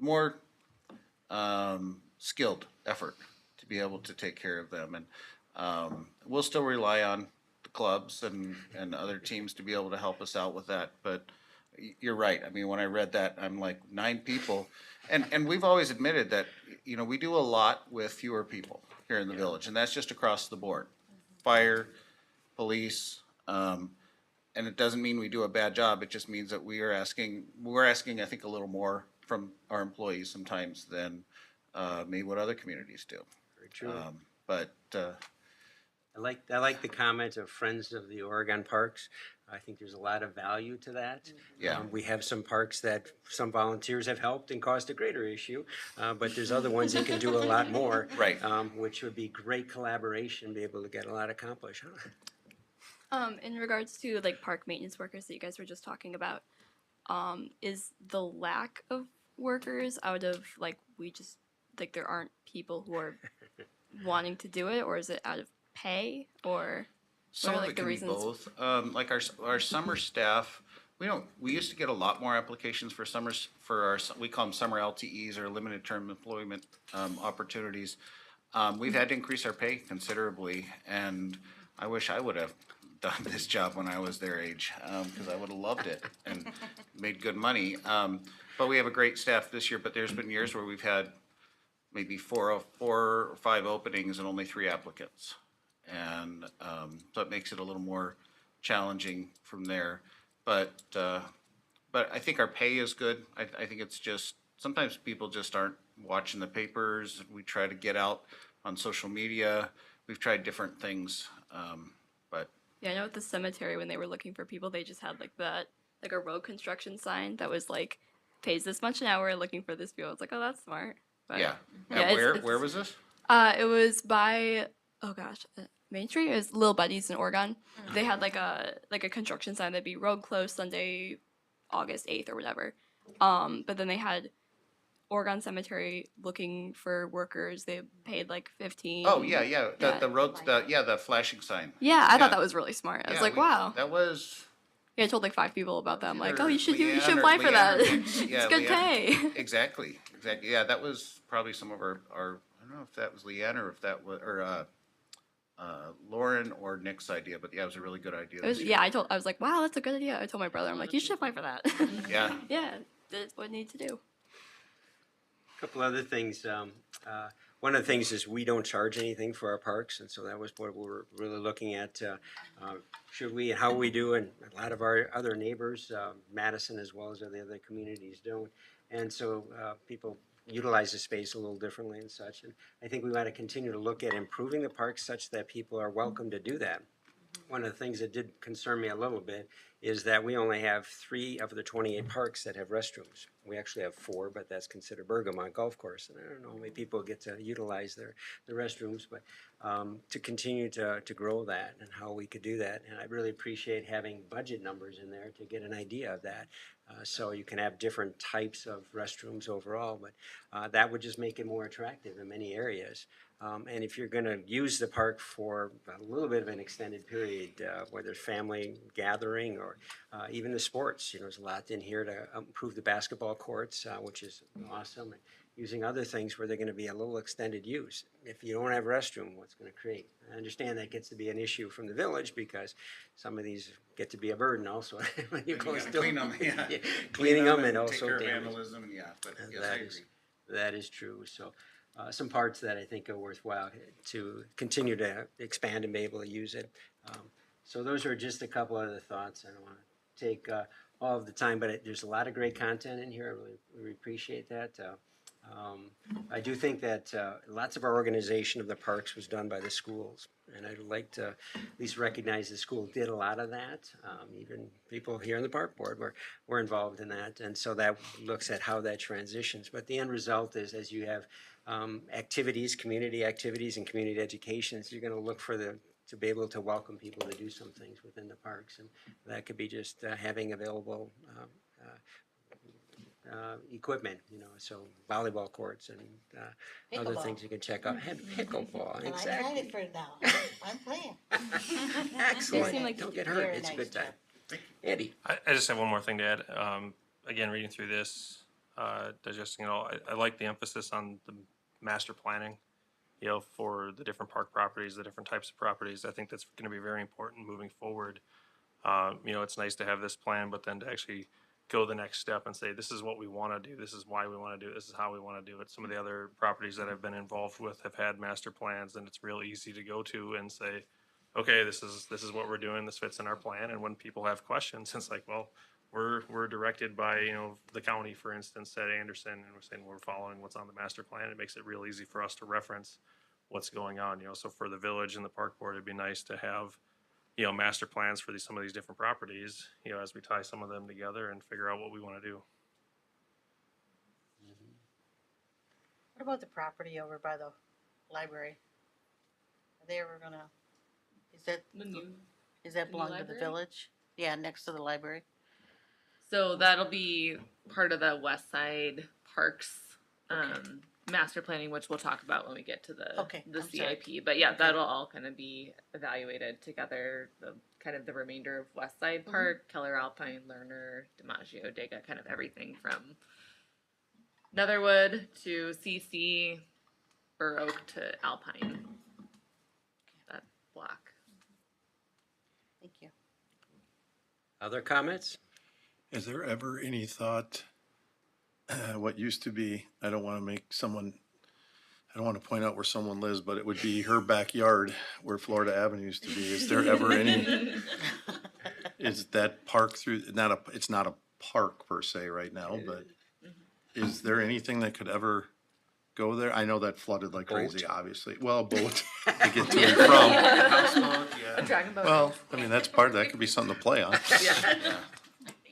more skilled effort to be able to take care of them. And we'll still rely on the clubs and other teams to be able to help us out with that. But you're right. I mean, when I read that, I'm like, 9 people. And we've always admitted that, we do a lot with fewer people here in the village, and that's just across the board. Fire, police, and it doesn't mean we do a bad job. It just means that we're asking, I think, a little more from our employees sometimes than maybe what other communities do. Very true. But I like the comment of Friends of the Oregon Parks. I think there's a lot of value to that. Yeah. We have some parks that some volunteers have helped and caused a greater issue, but there's other ones that can do a lot more. Right. Which would be great collaboration, be able to get a lot accomplished. In regards to like park maintenance workers that you guys were just talking about, is the lack of workers out of like there aren't people who are wanting to do it, or is it out of pay, or some what are of like it the can be reasons? both. Like our summer staff, we used to get a lot more applications for summers, we call them summer LTEs, or limited term employment opportunities. We've had to increase our pay considerably, and I wish I would have done this job when I was their age, because I would have loved it and made good money. But we have a great staff this year, but there's been years where we've had maybe 4 or 5 openings and only 3 applicants. And so it makes it a little more challenging from there. But I think our pay is good. I think it's just, sometimes people just aren't watching the papers. We try to get out on social media. We've tried different things, but. Yeah, I know at the cemetery when they were looking for people, they just had like a road construction sign that was like, pays this much an hour, looking for this people. It's like, oh, that's smart. But, yeah. Where was this? It was by, Main Street. It was Little Buddies in Oregon. They had like a construction sign that'd be road closed Sunday, August 8th or whatever. But then they had Oregon Cemetery looking for workers. They paid like $15. Oh yeah. The roads, the flashing sign. Yeah, I thought that was really smart. I was like, wow. That was. Yeah, I told like 5 people about that. I'm like, oh, you should Leanne apply for that. Yeah, It's good pay. Exactly. Yeah, that was probably some of our. I don't know if that was Leanne or if that was Lauren or Nick's idea, but yeah, it was a really good idea. It was, yeah, I was like, wow, that's a good idea. I told my brother, I'm like, you should apply for that. Yeah. Yeah, that's what I need to do. A couple other things. One of the things is we don't charge anything for our parks, and so that was what we were really looking at. Should we, and how we do, and a lot of our other neighbors, Madison as well as the other communities don't. And so people utilize the space a little differently and such. And I think we want to continue to look at improving the parks such that people are welcome to do that. one of the things that did concern me a little bit is that we only have 3 of the 28 parks that have restrooms. We actually have 4, but that's considered Bergamot Golf Course, and I don't know how many people get to utilize the restrooms, but to continue to grow that and how we could do that, and I really appreciate having budget numbers in there to get an idea of that. So you can have different types of restrooms overall, but that would just make it more attractive in many areas. And if you're gonna use the park for a little bit of an extended period, whether it's family gathering or even the sports, there's a lot in here to improve the basketball courts, which is awesome. And using other things where they're gonna be a little extended use. If you don't have a restroom, what's gonna create? I understand that gets to be an issue from the village because some of these get to be a burden also when you close gotta them. clean 'em, yeah. Cleaning them and take also care of damage. vandalism, yeah, but yes, I That agree. is, that is true, so, some parts that I think are worthwhile to continue to expand and be able to use it. So those are just a couple of the thoughts, I don't wanna take, all of the time, but there's a lot of great content in here, I really appreciate that. I do think that, lots of our organization of the parks was done by the schools, and I'd like to at least recognize the school did a lot of that. Even people here in the park board were involved in that, and so that looks at how that transitions. But the end result is, as you have activities, community activities and community educations, you're gonna look for to be able to welcome people to do some things within the parks, and that could be just having available equipment, so volleyball courts and other Pickleball. things you can check out. Pickleball, And I'm exactly. excited for it now. I'm playing. Excellent. Don't get hurt. Very It's a nice good time. job. Andy? I just have one more thing to add. Again, reading through this, digesting it all, I like the emphasis on the master planning, for the different park properties, the different types of properties. I think that's gonna be very important moving forward. It's nice to have this plan, but then to actually go the next step and say, this is what we wanna do, this is why we wanna do it, this is how we wanna do it. Some of the other properties that I've been involved with have had master plans, and it's real easy to go to and say, okay, this is what we're doing, this fits in our plan, and when people have questions, it's like, well, we're directed by, the county, for instance, at Anderson, and we're saying we're following what's on the master plan. It makes it real easy for us to reference what's going on, so for the village and the park board, it'd be nice to have, master plans for some of these different properties, as we tie some of them together and figure out what we wanna do. What about the property over by the library? Are they ever gonna, is that belong to the library? village? Yeah, next to the library. So that'll be part of the West Side Parks master planning, which we'll talk about when we get to the Okay, the I'm sorry. CIP. But yeah, that'll all kind of be evaluated together. The kind of the remainder of West Side Park, Keller Alpine, Lerner, DiMaggio, Dega, kind of everything from Netherwood to CC, Burr Oak to Alpine. That block. Thank you. Other comments? Is there ever any thought, what used to be, I don't want to point out where someone lives, but it would be her backyard where Florida Avenue used to be. Is there ever any, is that park it's not a park per se right now, but is there anything that could ever go there? I know that flooded like crazy, obviously. Well, a boat to get to and from. Houseboat, yeah. Dragon boat. Well, I mean, that could be something to play on. Yeah.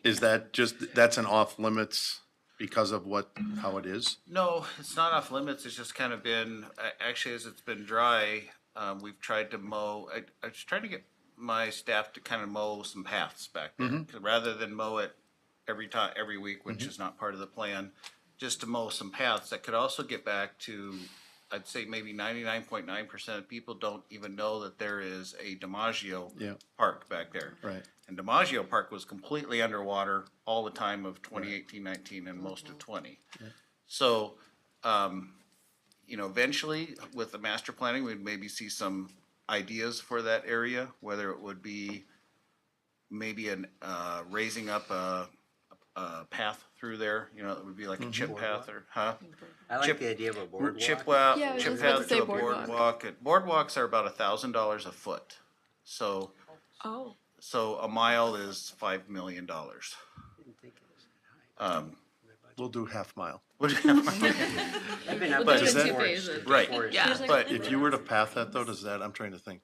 Is that that's an off limits because of how it is? No, it's not off limits, it's just kind of been, actually, as it's been dry, we've tried to mow, I was trying to get my staff to kind of mow some paths back there. 'Cause rather than mow it every week, which is not part of the plan, just to mow some paths that could also get back to, I'd say maybe 99.9% of people don't even know that there is a DiMaggio park back there. Right. And DiMaggio Park was completely underwater all the time of 2018-19 and most of 20. So, eventually with the master planning, we'd maybe see some ideas for that area, whether it would be maybe raising up a path through there, it would be like a chip path or, I like Chip- the idea of a boardwalk. Yeah, I was Chip just about to path say to a boardwalk. boardwalk. Boardwalks are about $1,000 a foot. So a mile is $5 million. Didn't think it was that high. We'll do half mile. I've been up We'll by do the it in 2 forest. phases. Right. Forest. Yeah. But if you were to path that though, I'm trying to think,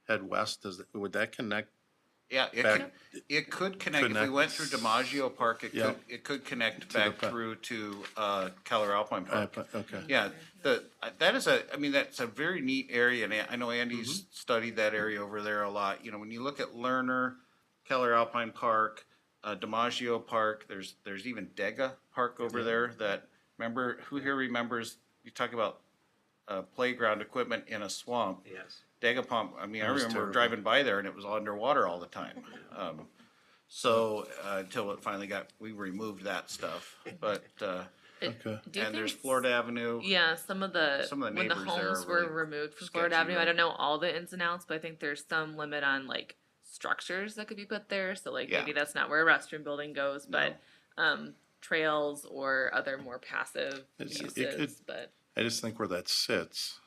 head west, would that connect? Yeah, Back- it could connect, if we Connect. went through DiMaggio Park, Yeah. it could connect To the back pa- through to, Keller Alpine Park. Okay. Yeah, that is I mean, that's a very neat area, and I know Andy's studied that area over there a lot. You know, when you look at Lerner, Keller Alpine Park, DiMaggio Park, there's even Dega Park over there that, remember, who here remembers, you talk about, playground equipment in a swamp? Yes. Dega Pump, I mean, I That was remember terrible. driving by there and it was underwater all the time. So, until it finally we removed that stuff, but, Okay. Do you and there's think Florida Avenue. Yeah, some of the Some of the when the neighbors there homes are were really removed from Florida sketchy, Avenue, I right? don't know all the ins and outs, but I think there's some limit on like structures that could be put there. So like Yeah. maybe that's not where a restroom building goes, but trails or other more passive It uses. could- But I just think where that sits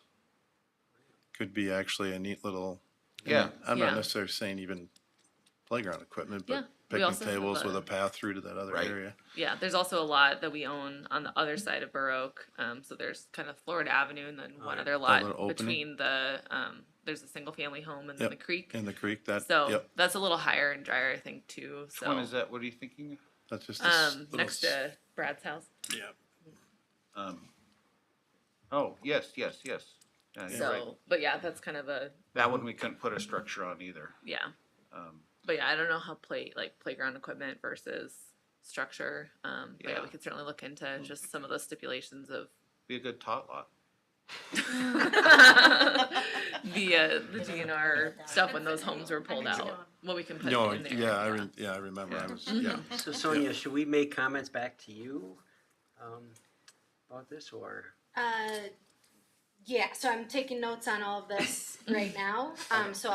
could be actually a neat little. Yeah. I'm Yeah. not necessarily saying even playground equipment, Yeah, but we picnic also have tables with a- a path through to that other Right. area. yeah, there's also a lot that we own on the other side of Burr Oak. So there's kind of Florida Avenue and then one yeah. other That lot little opening. between the there's a single family home and then Yep. the creek. In the creek, that, So yep, that's a little higher and drier, I think, too. Which So one is that? What are you thinking? that's just. this little next to Brad's house. Yeah. Oh, yes. Yeah, you're right. So, but yeah, that's kind of a That one we couldn't put a structure on either. yeah. Um, But yeah, I don't know how playground equipment versus structure. But yeah, Yeah. we could certainly look into just some of the stipulations of Be a good tot lot. the DNR stuff when those homes were pulled out. What we can put No, in there. yeah, I remember, I was, yeah. So Sonia, should we make comments back to you about this, or? Yeah, so I'm taking notes on all of this right now. So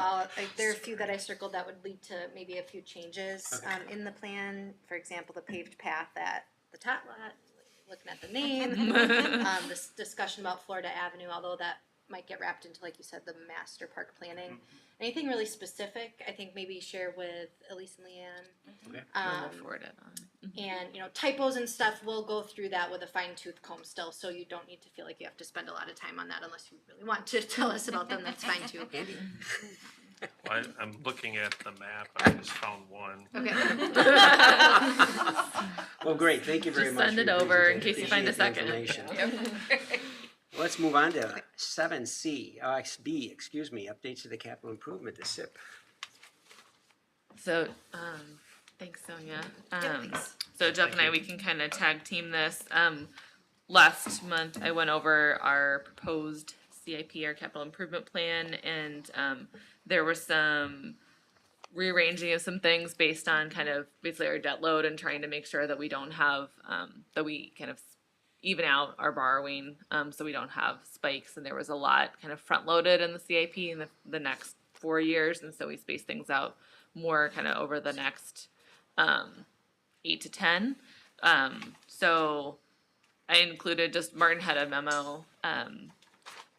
there are a few that I circled that would lead to maybe a few changes in the plan. For example, the paved path at the tot lot, looking at the name. This discussion about Florida Avenue, although that might get wrapped into, like you said, the master park planning. Anything really specific, I think maybe share with Elise and Leanne. Okay. We'll forward it on. And, typos and stuff, we'll go through that with a fine tooth comb still, so you don't need to feel like you have to spend a lot of time on that unless you really want to tell us about them, that's fine too. Andy? Well, I'm looking at the map. I just found one. Okay. Well, great, thank you very Just much. send for it your over in presentation. case you find a Appreciate the second. information. Let's move on to 7C, B, excuse me, updates to the capital improvement, the SIP. So, thanks, Sonia. So Jeff and I, we can kind of tag team this. Last month, I went over our proposed CIP, our capital improvement plan, and there was some rearranging of some things based on kind of basically our debt load and trying to make sure that we don't have, that we kind of even out our borrowing, so we don't have spikes. And there was a lot kind of front loaded in the CIP in the next 4 years, and so we spaced things out more kind of over the next 8 to 10. So I included Martin had a memo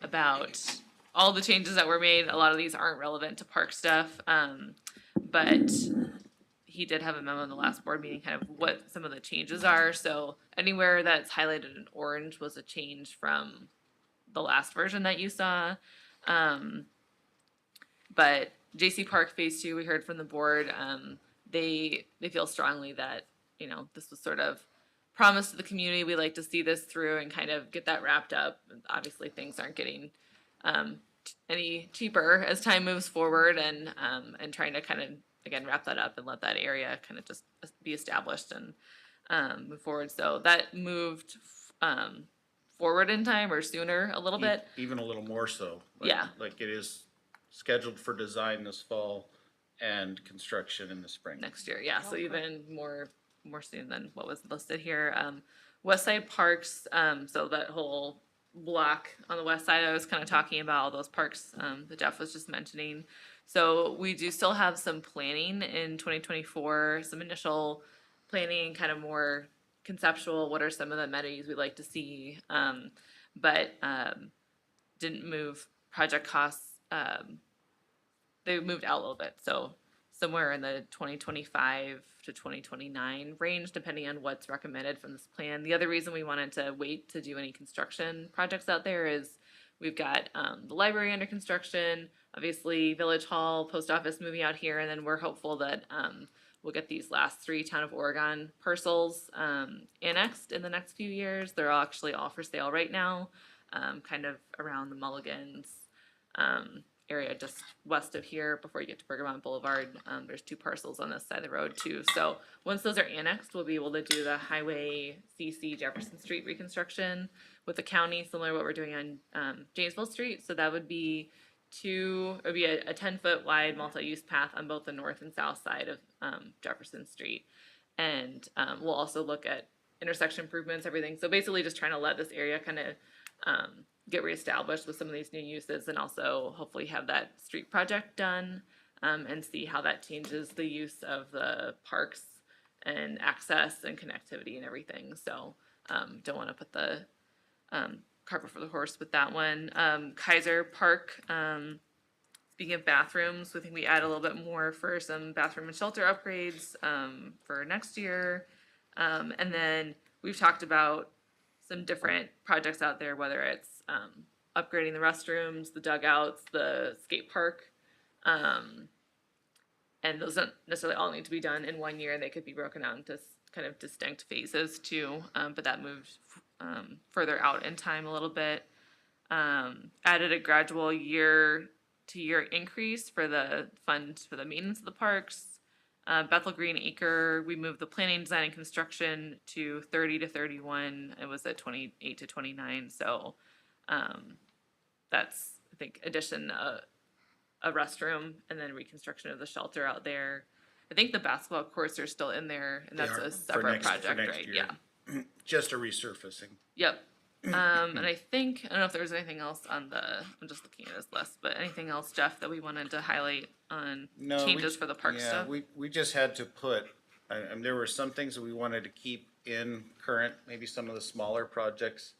about all the changes that were made. A lot of these aren't relevant to park stuff, but he did have a memo in the last board meeting kind of what some of the changes are. So anywhere that's highlighted in orange was a change from the last version that you saw. But JC Park Phase 2, we heard from the board, they feel strongly that, this was sort of promised to the community. We like to see this through and kind of get that wrapped up. Obviously, things aren't getting any cheaper as time moves forward, and trying to kind of, again, wrap that up and let that area kind of just be established and move forward. So that moved forward in time or sooner a little bit. Even a little more so. Yeah. Like it is scheduled for design this fall and construction in the spring. Next year, yeah, so even more soon than what was listed here. West Side Parks, so that whole block on the west side, I was kind of talking about all those parks that Jeff was just mentioning. So we do still have some planning in 2024, some initial planning, kind of more conceptual, what are some of the amenities we'd like to see, but didn't move project costs. They moved out a little bit, so somewhere in the 2025 to 2029 range, depending on what's recommended from this plan. The other reason we wanted to wait to do any construction projects out there is we've got the library under construction, obviously Village Hall, Post Office moving out here, and then we're hopeful that we'll get these last 3 Town of Oregon parcels annexed in the next few years. They're actually all for sale right now, kind of around the Mulligans area just west of here before you get to Bergamot Boulevard. There's 2 parcels on this side of the road too. So once those are annexed, we'll be able to do the Highway CC Jefferson Street reconstruction with the county, similar to what we're doing on Janesville Street. So that would be it would be a 10-foot wide multi-use path on both the north and south side of Jefferson Street. And we'll also look at intersection improvements, everything. So basically just trying to let this area kind of get reestablished with some of these new uses, and also hopefully have that street project done and see how that changes the use of the parks and access and connectivity and everything. So don't want to put the cart before the horse with that one. Kaiser Park, speaking of bathrooms, we think we add a little bit more for some bathroom and shelter upgrades for next year. And then we've talked about some different projects out there, whether it's upgrading the restrooms, the dugouts, the skate park. And those don't necessarily all need to be done in 1 year. They could be broken out into kind of distinct phases too, but that moved further out in time a little bit. Added a gradual year-to-year increase for the fund for the maintenance of the parks. Bethel Green Acre, we moved the planning, design, and construction to 30 to 31. It was at 28 to 29. So that's, I think, addition a restroom and then reconstruction of the shelter out there. I think the basketball courts are still in there, and that's a separate project, right? year. Yeah. Just a resurfacing. Yep. And I don't know if there was anything else on I'm just looking at his list, but anything else, Jeff, that we wanted to highlight on changes for the park stuff? We just had to put, there were some things that we wanted to keep in current, maybe some of the smaller projects.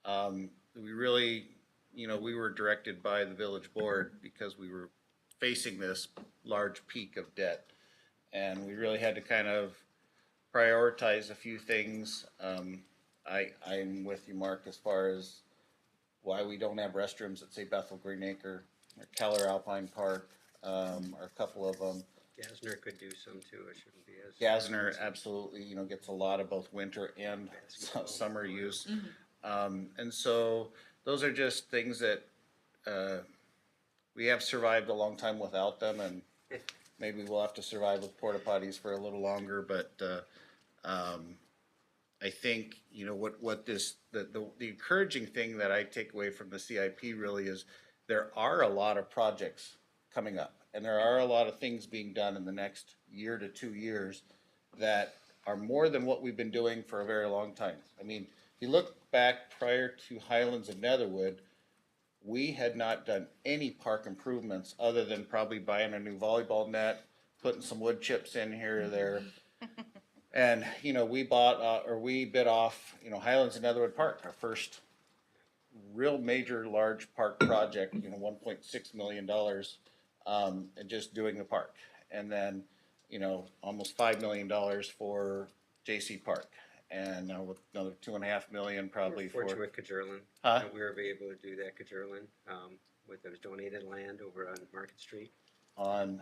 We really, we were directed by the village board because we were facing this large peak of debt. And we really had to kind of prioritize a few things. I'm with you, Mark, as far as why we don't have restrooms at, say, Bethel Green Acre or Keller Alpine Park, or a couple of them. Gasner could do some too, it shouldn't be as. Gasner absolutely, gets a lot of both winter and summer use. And so those are just things that we have survived a long time without them, and maybe we'll have to survive with porta potties for a little longer, but I think, the encouraging thing that I take away from the CIP really is there are a lot of projects coming up, and there are a lot of things being done in the next year to 2 years that are more than what we've been doing for a very long time. I mean, if you look back prior to Highlands and Netherwood, we had not done any park improvements other than probably buying a new volleyball net, putting some wood chips in here or there. And, we bought, or we bid off, Highlands and Netherwood Park, our first real major large park project, $1.6 million, and just doing the park. And then, almost $5 million for J.C. Park. And now with another $2.5 million probably for. We're fortunate with Kajurlin. Huh? We were able to do that Kajurlin, with those donated land over on Market Street. On,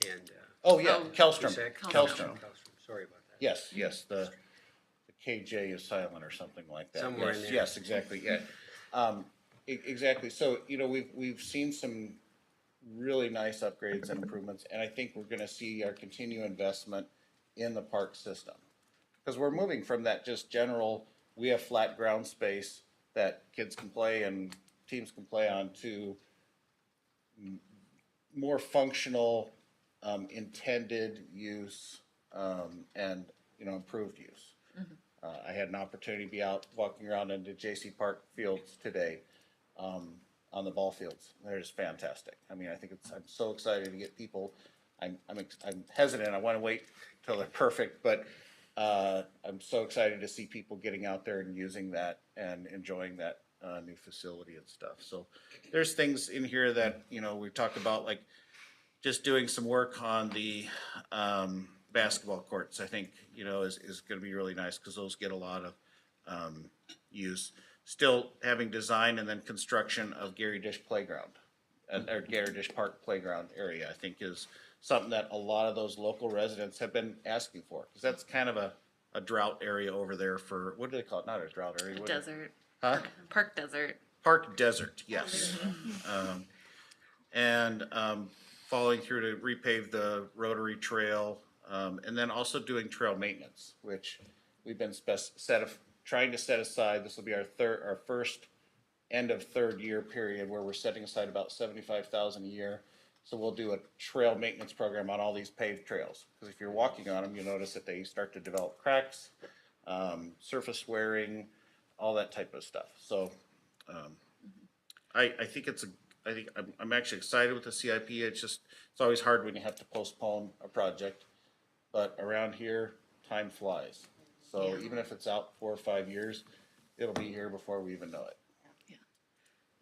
And. oh yeah, Kellstrom. Kellstrom. Sorry about that. Yes, the KJ is silent or something like that. Somewhere in Yes, there. yes, exactly, yeah. Exactly, so, we've seen some really nice upgrades and improvements, and I think we're gonna see our continued investment in the park system. Because we're moving from that just general, we have flat ground space that kids can play and teams can play on, to more functional, intended use, and, improved use. I had an opportunity to be out walking around into J.C. Park fields today, on the ball fields. They're just fantastic. I mean, I'm so excited to get people. I'm hesitant. I want to wait till they're perfect, but I'm so excited to see people getting out there and using that and enjoying that new facility and stuff. So there's things in here that, we talked about, like just doing some work on the basketball courts, I think, is going to be really nice, because those get a lot of use. Still having design and then construction of Gary Dish Playground. our Garridish Park playground area, I think is something that a lot of those local residents have been asking for. Because that's kind of a drought area over there for, what do they call it? Not a drought area. what do- Desert. Huh? Park desert. Park desert, yes. Following through to repave the Rotary Trail, and then also doing trail maintenance, which we've been trying to set aside. This will be our first end of third year period where we're setting aside about 75,000 a year. So we'll do a trail maintenance program on all these paved trails. Because if you're walking on them, you'll notice that they start to develop cracks, surface wearing, all that type of stuff. So I think I'm actually excited with the CIP. It's always hard when you have to postpone a project. But around here, time flies. So even if it's out 4 or 5 years, it'll be here before we even know it.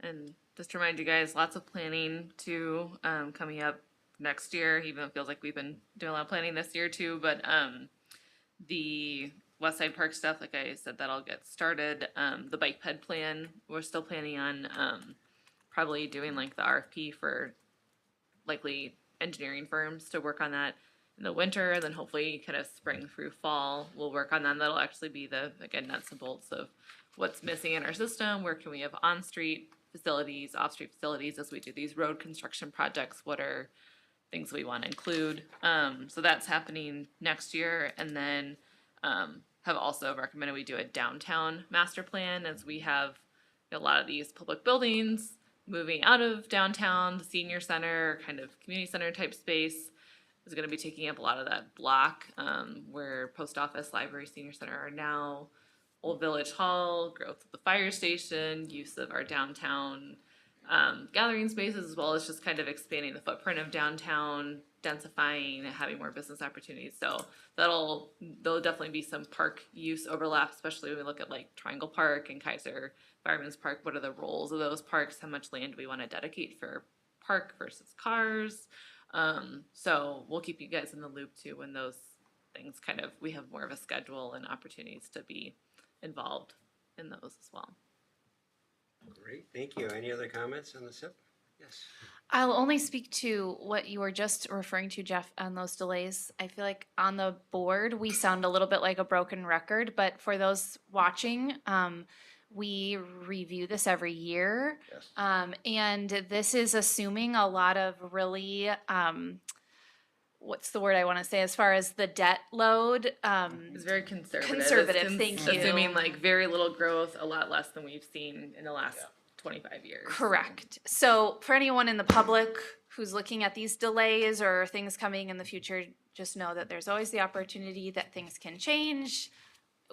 And just to remind you guys, lots of planning too, coming up next year, even though it feels like we've been doing a lot of planning this year too, but the West Side Park stuff, like I said, that'll get started. The bike ped plan, we're still planning on probably doing like the RFP for likely engineering firms to work on that in the winter, and then hopefully kind of spring through fall, we'll work on that. That'll actually be the, again, nuts and bolts of what's missing in our system, where can we have on-street facilities, off-street facilities as we do these road construction projects, what are things we want to include. So that's happening next year, and then have also recommended we do a downtown master plan, as we have a lot of these public buildings moving out of downtown. The senior center, kind of community center type space, is going to be taking up a lot of that block, where post office, library, senior center are now. Old Village Hall, growth of the fire station, use of our downtown gathering spaces, as well as just kind of expanding the footprint of downtown, densifying, having more business opportunities. So there'll definitely be some park use overlap, especially when we look at like Triangle Park and Kaiser Fireman's Park. What are the roles of those parks? How much land do we want to dedicate for park versus cars? So we'll keep you guys in the loop too when those things we have more of a schedule and opportunities to be involved in those as well. Great, thank you. Any other comments on the SIP? Yes. I'll only speak to what you were just referring to, Jeff, on those delays. I feel like on the board, we sound a little bit like a broken record, but for those watching, we review this every year. Yes. And this is assuming a lot of really, what's the word I want to say, as far as the debt load? It's very conservative. Conservative, thank you. Assuming like very little growth, a lot less than we've seen in the last 25 years. Correct. So for anyone in the public who's looking at these delays or things coming in the future, just know that there's always the opportunity that things can change.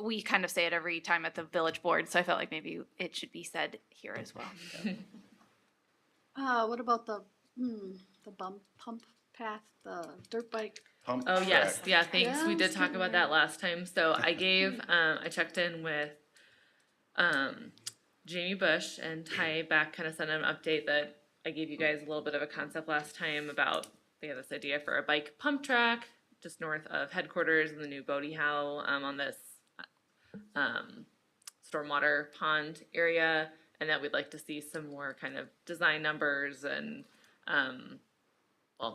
We kind of say it every time at the village board, so I felt like maybe it should be said here as well. What about the pump path, the dirt bike? Pump Oh, yes. track. Yeah, thanks. Yeah, We I did was talk about that last time. So I gave, I checked in with Jamie Bush and Ty back, kind of sent an update that I gave you guys a little bit of a concept last time about, they have this idea for a bike pump track just north of headquarters in the new Bodie Howe on this stormwater pond area, and that we'd like to see some more kind of design numbers and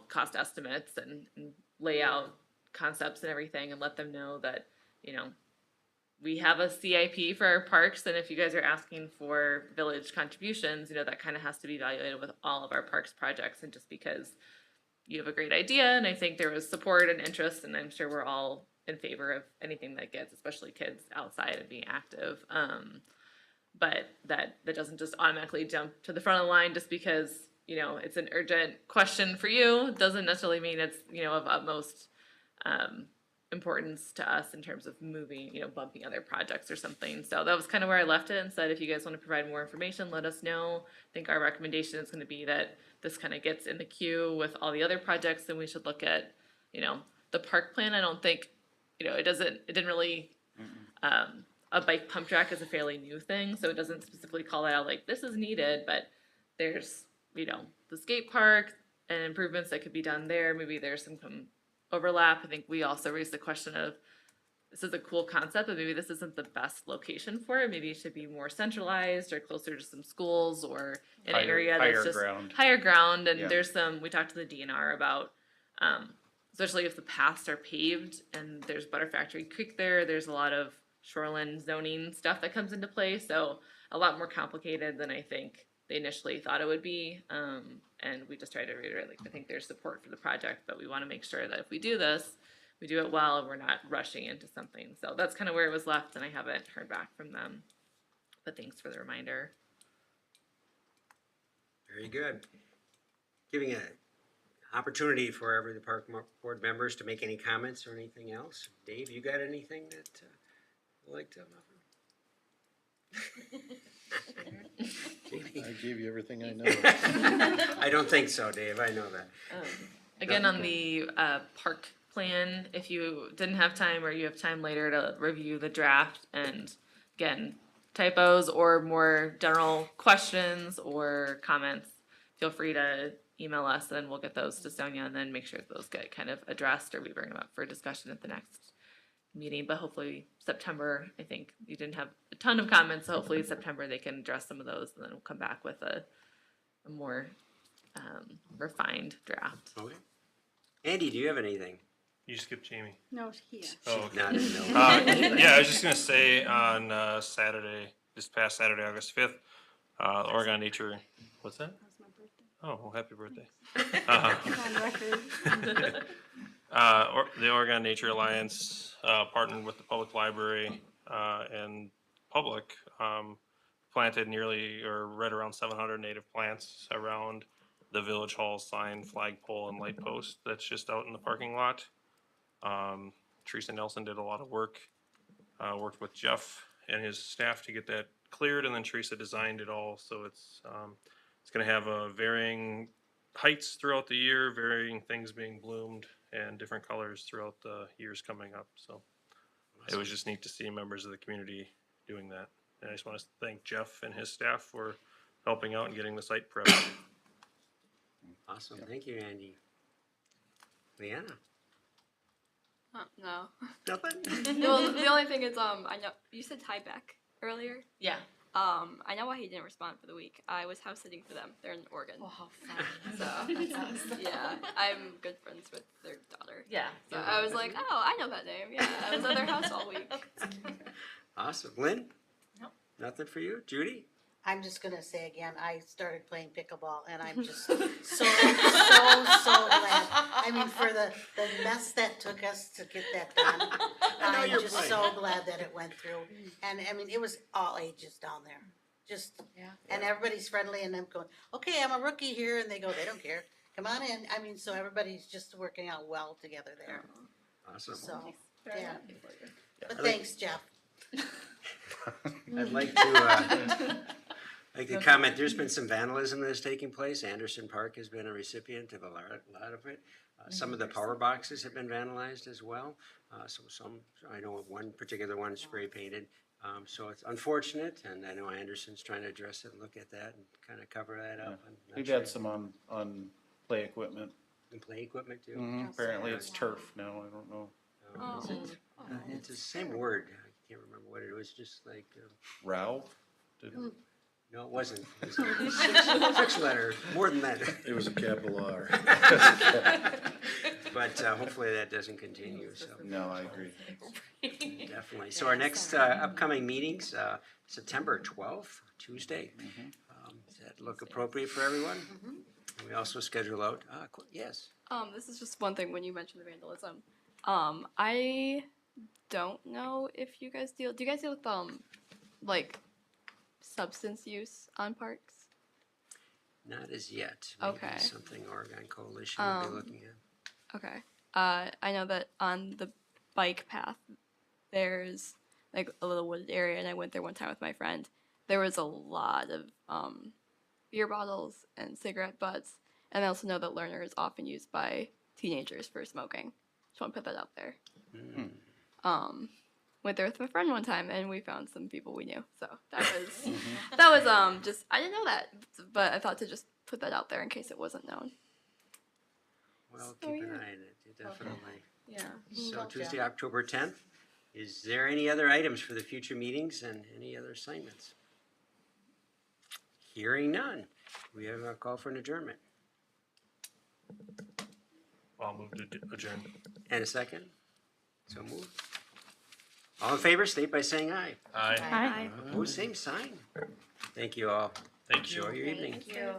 cost estimates and layout concepts and everything, and let them know that, you know, we have a CIP for our parks, and if you guys are asking for village contributions, you know, that kind of has to be evaluated with all of our parks projects. And just because you have a great idea, and I think there was support and interest, and I'm sure we're all in favor of anything that gets, especially kids, outside and being active. But that doesn't just automatically jump to the front of the line just because, you know, it's an urgent question for you. Doesn't necessarily mean it's, you know, of utmost importance to us in terms of moving, you know, bumping other projects or something. So that was kind of where I left it and said, if you guys want to provide more information, let us know. I think our recommendation is going to be that this kind of gets in the queue with all the other projects, and we should look at, you know, the park plan. I don't think, you know, it didn't really, a bike pump track is a fairly new thing, so it doesn't specifically call it out like this is needed, but there's, you know, the skate park and improvements that could be done there. Maybe there's some overlap. I think we also raised the question of this is a cool concept, but maybe this isn't the best location for it. Maybe it should be more centralized or closer to some schools or in an area that's higher just ground. higher ground. And Yeah. there's we talked to the DNR about, especially if the paths are paved and there's Butter Factory Creek there, there's a lot of shoreline zoning stuff that comes into play. So a lot more complicated than I think they initially thought it would be. And we just try to reiterate, like, I think there's support for the project, but we want to make sure that if we do this, we do it well and we're not rushing into something. So that's kind of where it was left, and I haven't heard back from them. But thanks for the reminder. Very good. Giving an opportunity for every the park board members to make any comments or anything else. Dave, you got anything that you'd like to offer? I gave you everything I know. I don't think so, Dave. I know that. Again, on the park plan, if you didn't have time or you have time later to review the draft, and again, typos or more general questions or comments, feel free to email us and we'll get those to Sonia and then make sure that those get kind of addressed or we bring them up for discussion at the next meeting. But hopefully September, I think you didn't have a ton of comments, so hopefully September they can address some of those and then we'll come back with a more refined draft. Okay. Andy, do you have anything? You skipped Jamie. No, here. Oh, okay. Not in no. Yeah, I was just gonna say on Saturday, this past Saturday, August 5th, Oregon Nature, what's that? That's my birthday. Oh, well, happy birthday. On record. The Oregon Nature Alliance partnered with the public library and public, planted nearly or right around 700 native plants around the Village Hall sign, flagpole, and light post that's just out in the parking lot. Teresa Nelson did a lot of work, worked with Jeff and his staff to get that cleared, and then Teresa designed it all, so it's going to have varying heights throughout the year, varying things being bloomed, and different colors throughout the years coming up. So it was just neat to see members of the community doing that. And I just want to thank Jeff and his staff for helping out and getting the site prepped. Awesome. Thank you, Andy. Leanna? No. Nothing? The only thing is, I know you said Tybeck earlier. Yeah. I know why he didn't respond for the week. I was house sitting for them. They're in Oregon. Oh, how fun. So yeah, I'm good friends with their daughter. Yeah. So I was like, oh, I know that name. Yeah, I was at their house all week. Awesome. Lynn? No. Nothing for you? Judy? I'm just gonna say again, I started playing pickleball and I'm just so glad. I mean, for the mess that took us to get that done, I'm you're just playing. so glad that it went through. And I mean, it was all ages down there, just, and everybody's friendly and I'm going, okay, I'm a rookie here, and they go, they don't care, come on in. I mean, so everybody's just working out well together there, Awesome. so, yeah. But I like- thanks, Jeff. I'd like to comment, there's been some vandalism that's taking place. Anderson Park has been a recipient of a lot of it. Some of the power boxes have been vandalized as well. So some, I know of one particular one spray painted. So it's unfortunate, and I know Anderson's trying to address it and look at that and kind of cover that up. I'm not We've sure. had some on play equipment. And play equipment too? Apparently it's turf now, I don't know. Is it? It's the same word. I can't remember what it was, just like, Row? no, it wasn't. It was six letter, more than that. It was a capital R. But hopefully that doesn't continue, so. No, I agree. Definitely. So our next upcoming meetings, September 12th, Tuesday. Does that look appropriate for everyone? We also schedule out, yes. This is just one thing when you mentioned the vandalism. I don't know if you guys do you guys deal with like substance use on parks? Not as yet. Maybe Okay. something Oregon Coalition will be looking at. Okay. I know that on the bike path, there's like a little wooded area, and I went there one time with my friend. There was a lot of beer bottles and cigarette butts, and I also know that learner is often used by teenagers for smoking. Just want to put that out there. Went there with my friend one time, and we found some people we knew. So that was that was just I didn't know that, but I thought to just put that out there in case it wasn't known. Well, So, keep an yeah. eye on it, definitely. Yeah. So Tuesday, October 10th Is there any other items for the future meetings and any other assignments? Hearing none. We have a call for an adjournment. I'll move to adjourn. And a second? So moved. All in favor, state by saying aye. Aye. Aye. Opposed, same sign. Thank you all. Thank you. Enjoy your evening. Thank you.